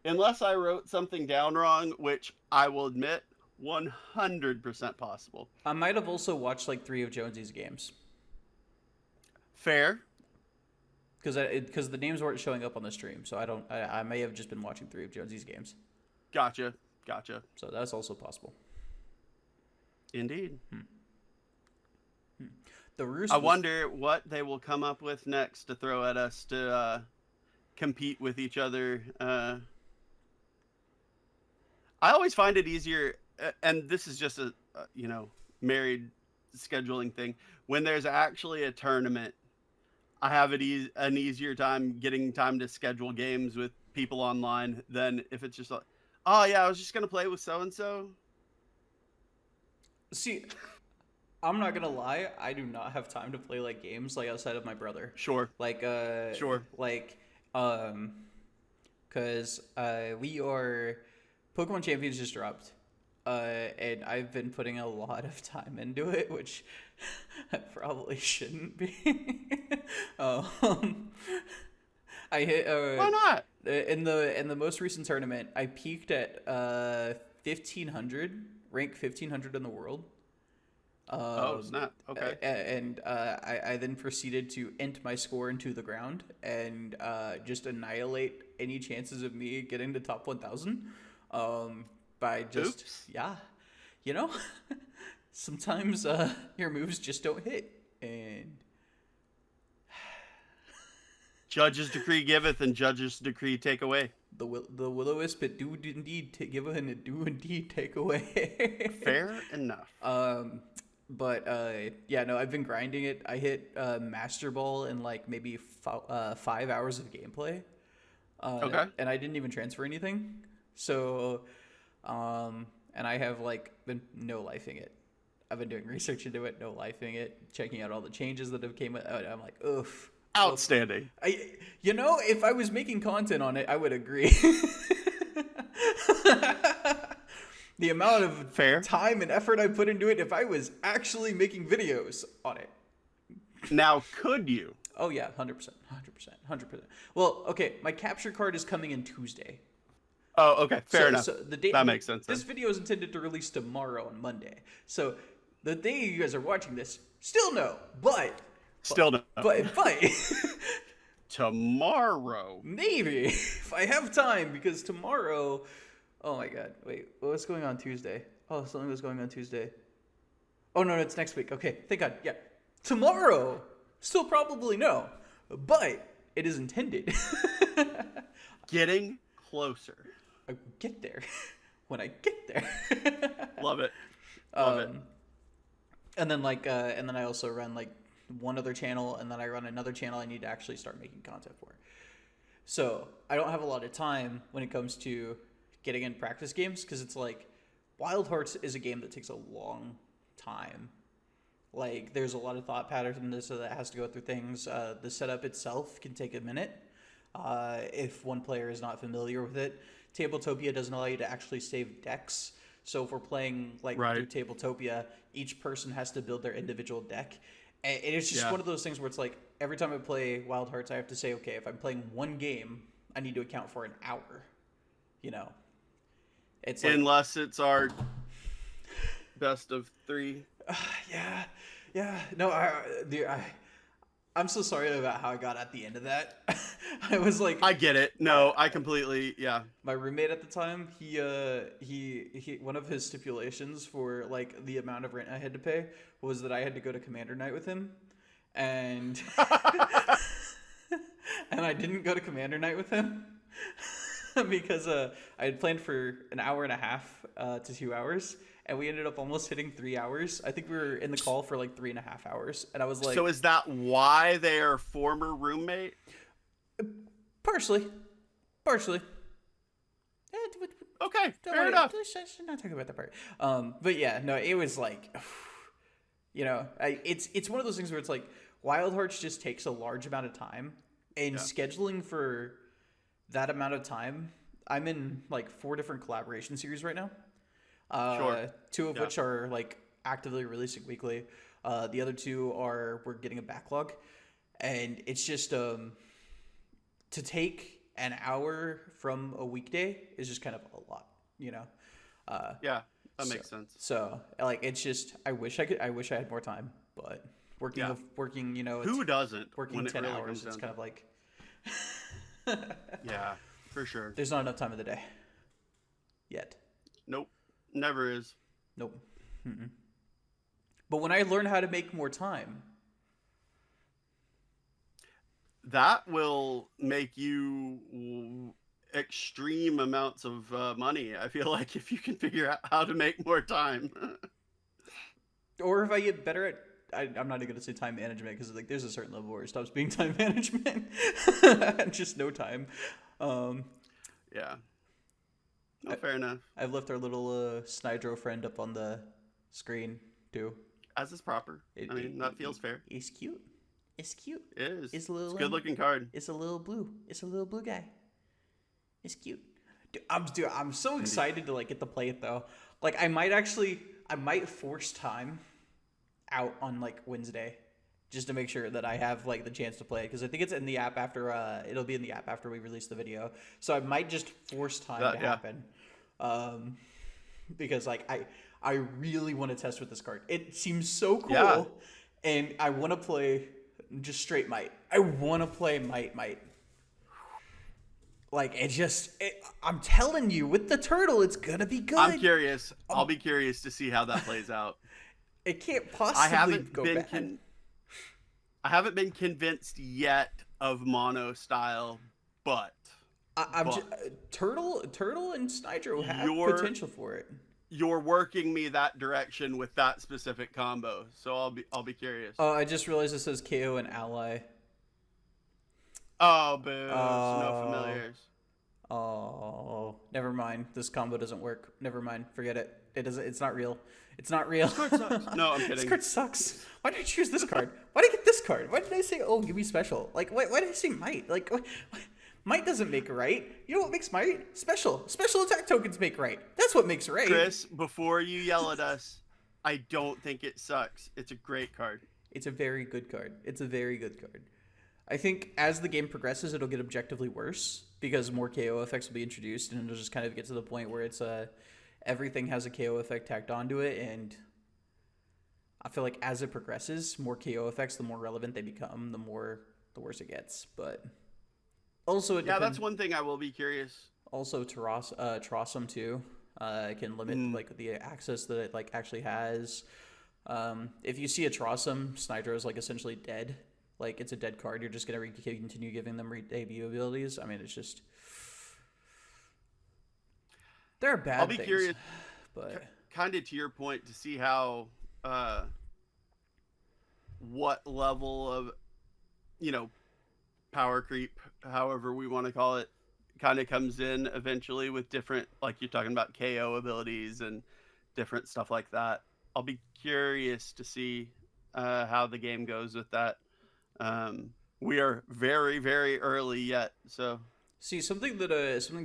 Unless I wrote something down wrong, which I will admit, 100% possible. I might have also watched like 3 of Jonesy's games. Fair. Because the names weren't showing up on the stream, so I may have just been watching 3 of Jonesy's games. Gotcha. So that's also possible. Indeed. The Roost. I wonder what they will come up with next to throw at us to compete with each other. I always find it easier, and this is just a married scheduling thing. When there's actually a tournament, I have an easier time getting time to schedule games with people online than if it's just like, oh yeah, I was just gonna play with so and so. See, I'm not gonna lie, I do not have time to play like games like outside of my brother. Sure. Because we are Pokemon Champions just dropped, and I've been putting a lot of time into it, which I probably shouldn't be. I hit. Why not? In the most recent tournament, I peaked at 1500, rank 1500 in the world. Oh snap! Okay. And I then proceeded to ent my score into the ground and just annihilate any chances of me getting to top 1000. By just Oops. sometimes your moves just don't hit, and judge's decree giveth and judge's decree take away. The will-o-wisp, it do indeed give and it do indeed take away. Fair enough. But I've been grinding it. I hit Master Ball in like maybe 5 hours of gameplay. Okay. And I didn't even transfer anything. So, and I have like been no-lifing it. I've been doing research into it, no-lifing it, checking out all the changes that have came with it. I'm like, oof. Outstanding. If I was making content on it, I would agree. The amount of time and effort I put into it, if I was actually making videos on it. Now, could you? Oh yeah, 100%. Well, okay, my capture card is coming in Tuesday. Oh, okay, fair enough. So the date, that makes sense. This video is intended to release tomorrow on Monday. So the day you guys are watching this, still no, but tomorrow, maybe if I have time, because tomorrow. Oh my God! Wait, what's going on Tuesday? Oh, something was going on Tuesday. Oh no, it's next week. Okay, thank God. Yeah, tomorrow. Still probably no, but it is intended. Getting closer. I get there when I get there. Love it. Love it. And then and then I also run like one other channel, and then I run another channel I need to actually start making content for. So I don't have a lot of time when it comes to getting in practice games, because it's like Wild Hearts is a game that takes a long time. Like, there's a lot of thought patterns in this, so that has to go through things. The setup itself can take a minute if one player is not familiar with it. Tabletopia doesn't allow you to actually save decks. So if we're playing like through Right. Tabletopia, each person has to build their individual deck. And it's just one of those things where it's like every time I play Wild Hearts, I have to say, okay, if I'm playing one game, I need to account for an hour. You know, it's like Unless it's our best of 3. yeah. No, I'm so sorry about how I got at the end of that. I was like, I get it. No, I completely, my roommate at the time, he one of his stipulations for like the amount of rent I had to pay was that I had to go to Commander Night with him, and and I didn't go to Commander Night with him because I had planned for an hour and a half to 2 hours, and we ended up almost hitting 3 hours. I think we were in the call for like 3.5 hours, and I was like, So is that why they are former roommate? partially. Okay, fair enough. Let's not talk about that part. But yeah, no, it was like, you know, it's one of those things where it's like Wild Hearts just takes a large amount of time, and scheduling for that amount of time. I'm in like 4 different collaboration series right now. Sure. 2 of which are like actively releasing weekly. The other 2 are we're getting a backlog, and it's just to take an hour from a weekday is just kind of a lot, you know. Yeah, that makes sense. So like it's just I wish I had more time, but working, you know, Who doesn't? working when it 10 really hours, comes it's down kind of like Yeah, for sure. there's not enough time of the day yet. Nope, never is. Nope. Mm-mm. But when I learn how to make more time, That will make you extreme amounts of money. I feel like if you can figure out how to make more time. or if I get better at, I'm not even going to say time management because like there's a certain level where it stops being time management. Just no time. Yeah. No, fair enough. I've left our little Snydro friend up on the screen too. As is proper. I mean, that feels fair. He's cute. It's cute. It is. It's a little. It's a good looking card. It's a little blue. It's a little blue guy. It's cute. Dude, I'm so excited to like get to play it though. Like I might force time out on like Wednesday, just to make sure that I have like the chance to play it because I think it's in the app after. It'll be in the app after we release the video. So I might just force time to happen. Because like I really want to test with this card. It seems so cool, and I want to play just straight might. I want to play might. Like I'm telling you, with the turtle, it's gonna be good. I'm curious. I'll be curious to see how that plays out. It can't possibly go bad. I haven't been convinced yet of mono style, but Turtle and Snydro have potential for it. You're working me that direction with that specific combo, so I'll be curious. Oh, I just realized it says KO and ally. Oh, boo! No familiars. Oh, never mind. This combo doesn't work. Never mind. Forget it. It doesn't. It's not real. It's not real. This card sucks. No, I'm kidding. This card sucks. Why did I choose this card? Why did I get this card? Why did I say, oh, give me special? Like, why did I say might? Like, might doesn't make right. You know what makes might? Special. Special attack tokens make right. That's what makes right. Chris, before you yell at us, I don't think it sucks. It's a great card. It's a very good card. It's a very good card. I think as the game progresses, it'll get objectively worse because more KO effects will be introduced, and it'll just kind of get to the point where it's everything has a KO effect tacked onto it, and I feel like as it progresses, more KO effects, the more relevant they become, the worse it gets. But also, that's one thing I will be curious. Also, Trossum too. It can limit like the access that it like actually has. If you see a Trossum, Snydro is like essentially dead. Like it's a dead card. You're just gonna continue giving them debut abilities. I mean, it's just there are bad. I'll be things, curious, but kind of to your point, to see how what level of power creep, however we want to call it, kind of comes in eventually with different, like you're talking about KO abilities and different stuff like that. I'll be curious to see how the game goes with that. We are very, very early yet, so See, something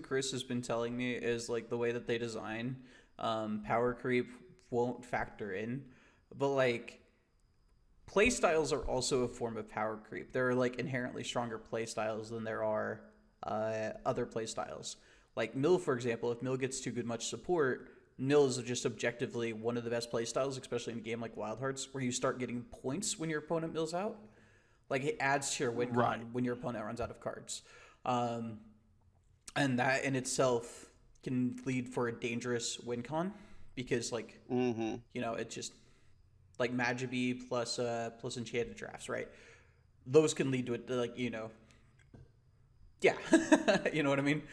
Chris has been telling me is like the way that they design power creep won't factor in, but like play styles are also a form of power creep. There are like inherently stronger play styles than there are other play styles. Like Mill, for example, if Mill gets too good much support, Mill is just objectively one of the best play styles, especially in a game like Wild Hearts, where you start getting points when your opponent mills out. Like it adds to your win con when your opponent runs out of cards. Um, and that in itself can lead for a dangerous win con because like it just like Magibee plus enchanted drafts, right? Those can lead to it, like yeah, you know what I mean.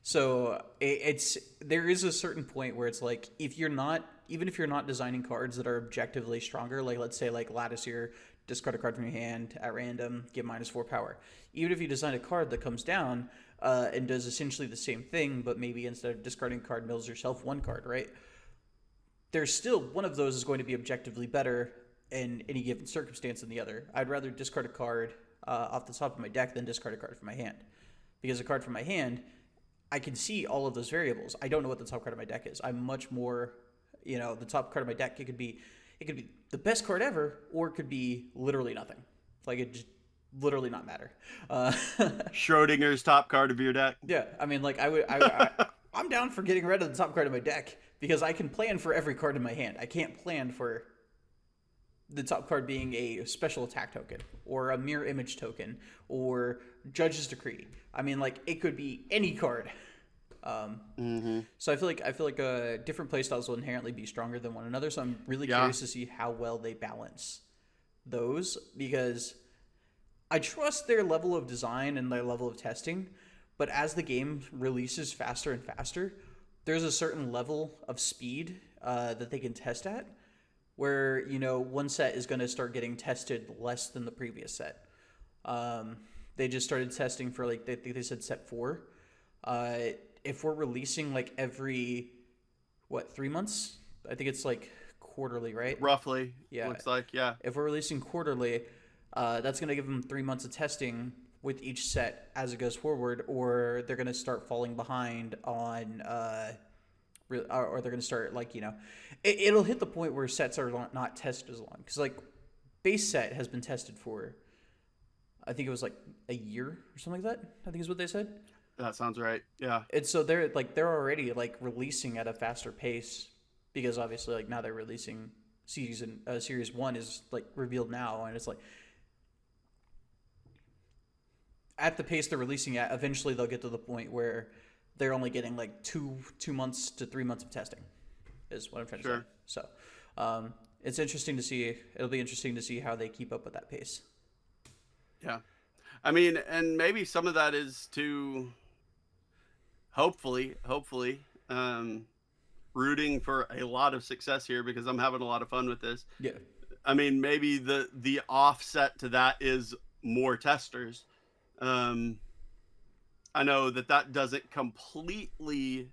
So it's there is a certain point where it's like if you're not even if you're not designing cards that are objectively stronger, like let's say like Latticeer, discard a card from your hand at random, get -4 power. Even if you design a card that comes down and does essentially the same thing, but maybe instead of discarding a card, mills yourself one card, right? There's still one of those is going to be objectively better in any given circumstance than the other. I'd rather discard a card off the top of my deck than discard a card from my hand. Because a card from my hand, I can see all of those variables. I don't know what the top card of my deck is. I'm much more, the top card of my deck, it could be the best card ever, or it could be literally nothing. Like it just literally not matter. Schrodinger's top card of your deck. Yeah, I mean, like I'm down for getting rid of the top card of my deck because I can plan for every card in my hand. I can't plan for the top card being a special attack token or a mirror image token or Judge's Decree. I mean, like it could be any card. So I feel like different playstyles will inherently be stronger than one another. So I'm really curious to see how well they balance those because I trust their level of design and their level of testing. But as the game releases faster and faster, there's a certain level of speed that they can test at where, one set is going to start getting tested less than the previous set. They just started testing for, like, they said set 4. If we're releasing, like, every, 3 months? I think it's, like, quarterly, right? Roughly. Yeah. Looks like, yeah. If we're releasing quarterly, that's going to give them 3 months of testing with each set as it goes forward, or they're going to start falling behind on, or they're going to start, like, it'll hit the point where sets are not tested as long. Because, like, base set has been tested for, I think it was, like, a year or something like that, I think is what they said. That sounds right, yeah. And so they're already, like, releasing at a faster pace because, obviously, like, now they're releasing Series 1 is, like, revealed now, and it's, like, at the pace they're releasing at, eventually they'll get to the point where they're only getting like 2 months to 3 months of testing is what I'm trying to say. So it's interesting to see. It'll be interesting to see how they keep up with that pace. Yeah. I mean, and maybe some of that is to hopefully rooting for a lot of success here because I'm having a lot of fun with this. Yeah. I mean, maybe the offset to that is more testers. I know that doesn't completely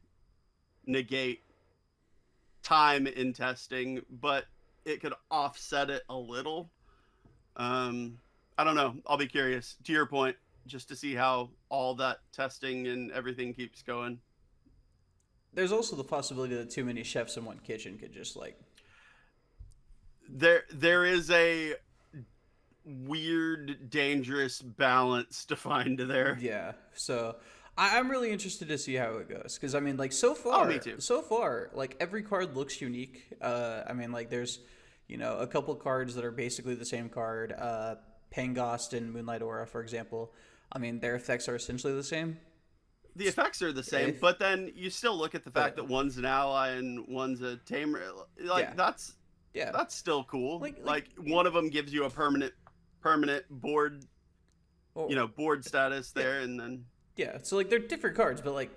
negate time in testing, but it could offset it a little. I don't know. I'll be curious, to your point, just to see how all that testing and everything keeps going. There's also the possibility that too many chefs in one kitchen could just like... There is a weird, dangerous balance to find there. Yeah, so I'm really interested to see how it goes because I mean, like so far, me too. So far, like every card looks unique. I mean, like there's a couple cards that are basically the same card. Pangost and Moonlight Aura, for example. I mean, their effects are essentially the same. The effects are the same, but then you still look at the fact that one's an ally and one's a tamer. Like that's still cool. Like one of them gives you a permanent board, board status there, and then so like they're different cards, but like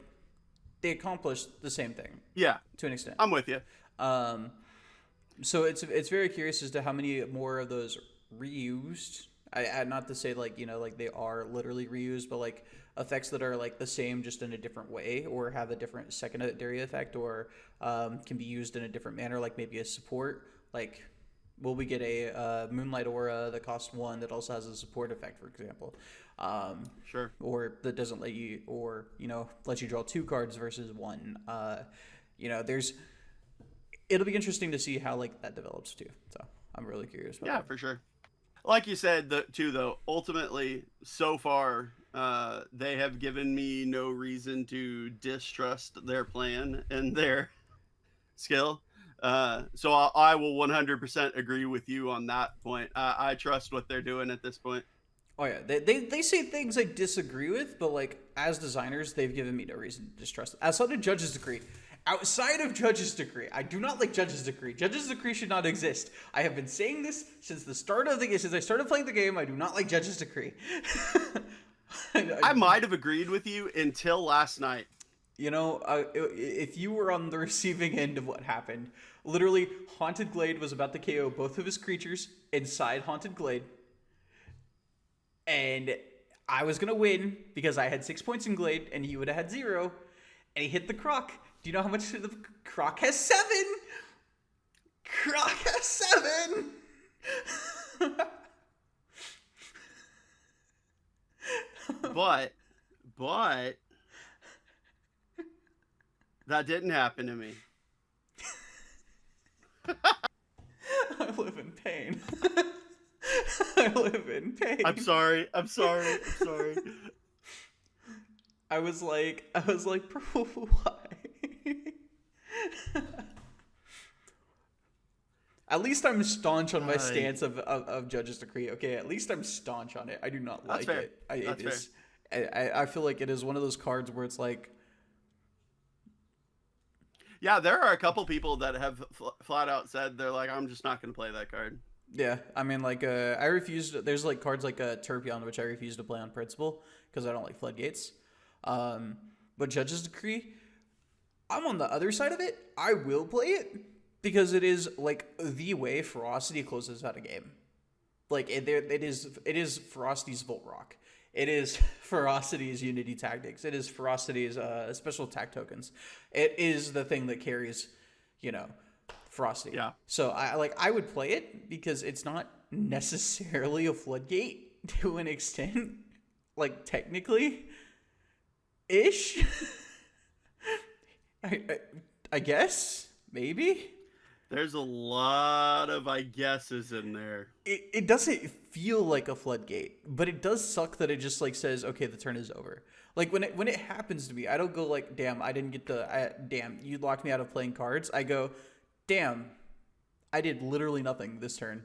they accomplish the same thing. Yeah, to an extent. I'm with you. So it's very curious as to how many more of those reused. I not to say like like they are literally reused, but like effects that are like the same just in a different way, or have a different secondary effect, or can be used in a different manner, like maybe a support, like Will we get a Moonlight Aura that costs 1 that also has a support effect, for example? Sure. Or that doesn't let you, or, lets you draw 2 cards versus 1. There's, it'll be interesting to see how, like, that develops too. So I'm really curious about that. For sure. Like you said, too, though, ultimately, so far, they have given me no reason to distrust their plan and their skill. So I will 100% agree with you on that point. I trust what they're doing at this point. Oh yeah, they say things I disagree with, but like as designers, they've given me no reason to distrust them. Outside of Judge's Decree, I do not like Judge's Decree. Judge's Decree should not exist. I have been saying this since the start of the game. Since I started playing the game, I do not like Judge's Decree. I might have agreed with you until last night. If you were on the receiving end of what happened, literally, Haunted Glade was about to KO both of his creatures inside Haunted Glade. And I was going to win because I had 6 points in Glade and he would have had 0. And he hit the Croc. Do you know how much the Croc has? 7! Croc has 7! But that didn't happen to me. I live in pain. I live in pain. I'm sorry. I was like, bro, why? At least I'm staunch on my stance of Judge's Decree. Okay, at least I'm staunch on it. I do not like it. I feel like it is one of those cards where it's like, yeah, there are a couple people that have flat out said they're like, I'm just not going to play that card. Yeah, I mean, like, I refuse. There's like cards like Turpion, which I refuse to play on principle because I don't like floodgates. But Judge's Decree, I'm on the other side of it. I will play it because it is like the way Ferocity closes out a game. Like it is Ferocity's Volt Rock. It is Ferocity's Unity Tactics. It is Ferocity's special attack tokens. It is the thing that carries, Ferocity. Yeah. So I would play it because it's not necessarily a floodgate to an extent, like technically, ish. I guess maybe. There's a lot of I guesses in there. It doesn't feel like a floodgate, but it does suck that it just like says, okay, the turn is over. Like when it happens to me, I don't go like, damn, I didn't get damn, you locked me out of playing cards. I go, damn, I did literally nothing this turn.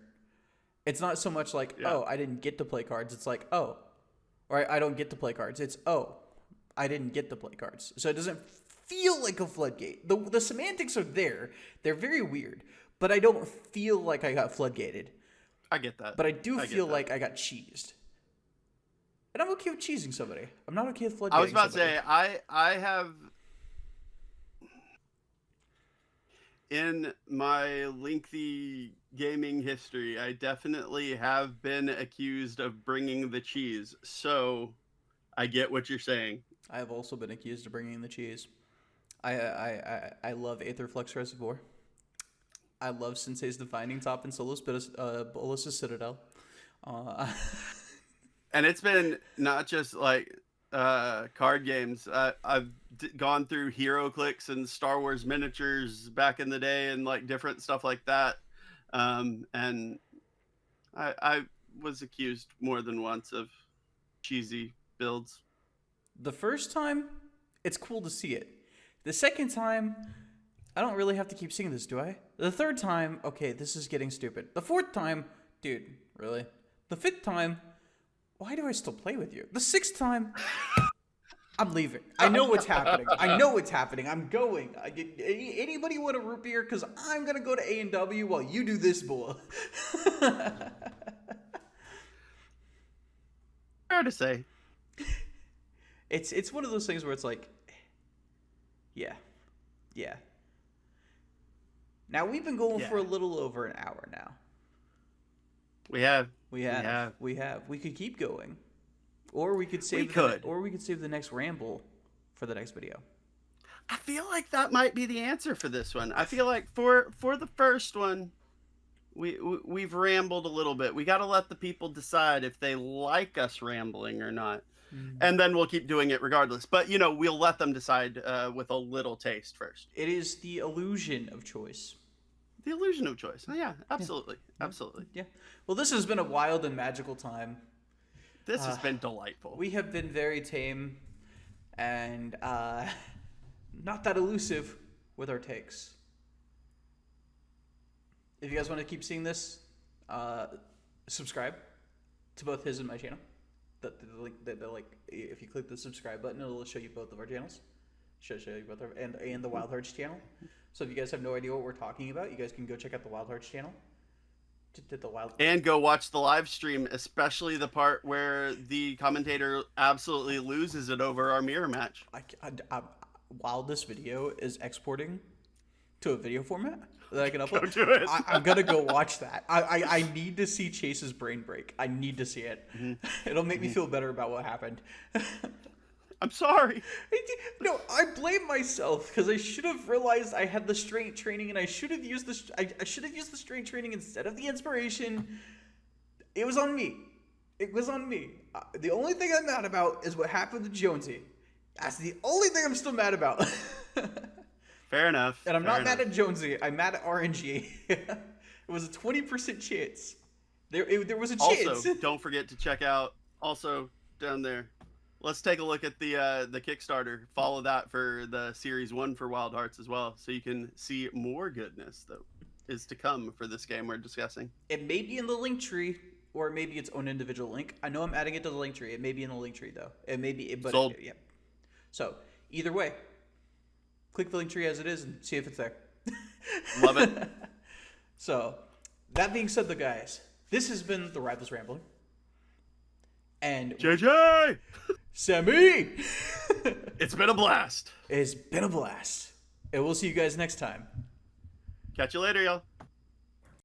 It's not so much like, oh, I didn't get to play cards. It's like, oh, or I don't get to play cards. It's, oh, I didn't get to play cards. So it doesn't feel like a floodgate. The semantics are there. They're very weird, but I don't feel like I got floodgated. I get that. But I do feel like I got cheesed. And I'm okay with cheesing somebody. I'm not okay with floodgating I was about somebody. to say, I have, in my lengthy gaming history, I definitely have been accused of bringing the cheese. So I get what you're saying. I have also been accused of bringing the cheese. I love Aetherflux Reservoir. I love Sensei's Defining Top and Bolus's Citadel. And it's been not just like card games. I've gone through HeroClix and Star Wars miniatures back in the day and like different stuff like that. And I was accused more than once of cheesy builds. The first time, it's cool to see it. The second time, I don't really have to keep seeing this, do I? The third time, okay, this is getting stupid. The fourth time, dude, really? The fifth time, why do I still play with you? The sixth time, I'm leaving. I know what's happening. I'm going. Anybody want a root beer? Because I'm going to go to A&W while you do this, boy. Fair to say. It's one of those things where it's like, yeah. Now we've been going for a little over an hour now. We have. We could keep going, or we could save. We could save the next ramble for the next video. I feel like that might be the answer for this one. I feel like for the first one, we've rambled a little bit. We got to let the people decide if they like us rambling or not. And then we'll keep doing it regardless. But, we'll let them decide with a little taste first. It is the illusion of choice. The illusion of choice. Oh, yeah, absolutely. Yeah. Absolutely. Yeah. Well, this has been a wild and magical time. This has been delightful. We have been very tame and not that elusive with our takes. If you guys want to keep seeing this, subscribe to both his and my channel. The link, if you click the subscribe button, it'll show you both of our channels. Show you both and the Wild Hearts channel. So if you guys have no idea what we're talking about, you guys can go check out the Wild Hearts channel. And go watch the live stream, especially the part where the commentator absolutely loses it over our mirror match. While this video is exporting to a video format that I can upload, Don't do it. I'm gonna go watch that. I need to see Chase's brain break. I need to see it. It'll make me feel better about what happened. I'm sorry. No, I blame myself because I should have realized I had the strength training, and I should have used I should have used the strength training instead of the inspiration. It was on me. It was on me. The only thing I'm mad about is what happened to Jonesy. That's the only thing I'm still mad about. Fair enough. And I'm not mad at Jonesy. I'm mad at RNG. It was a 20% chance. There was a chance. Also, don't forget to check out also down there. Let's take a look at the Kickstarter. Follow that for the Series 1 for Wild Hearts as well, so you can see more goodness that is to come for this game we're discussing. It may be in the link tree, or it may be its own individual link. I know I'm adding it to the link tree. It may be in the link tree, though. It may be, but Sold. Yeah. So, either way, click the link tree as it is and see if it's there. Love it. So, that being said, guys, this has been the Rivals Rambling. And JJ! Sammy! It's been a blast. It's been a blast. And we'll see you guys next time. Catch you later, y'all.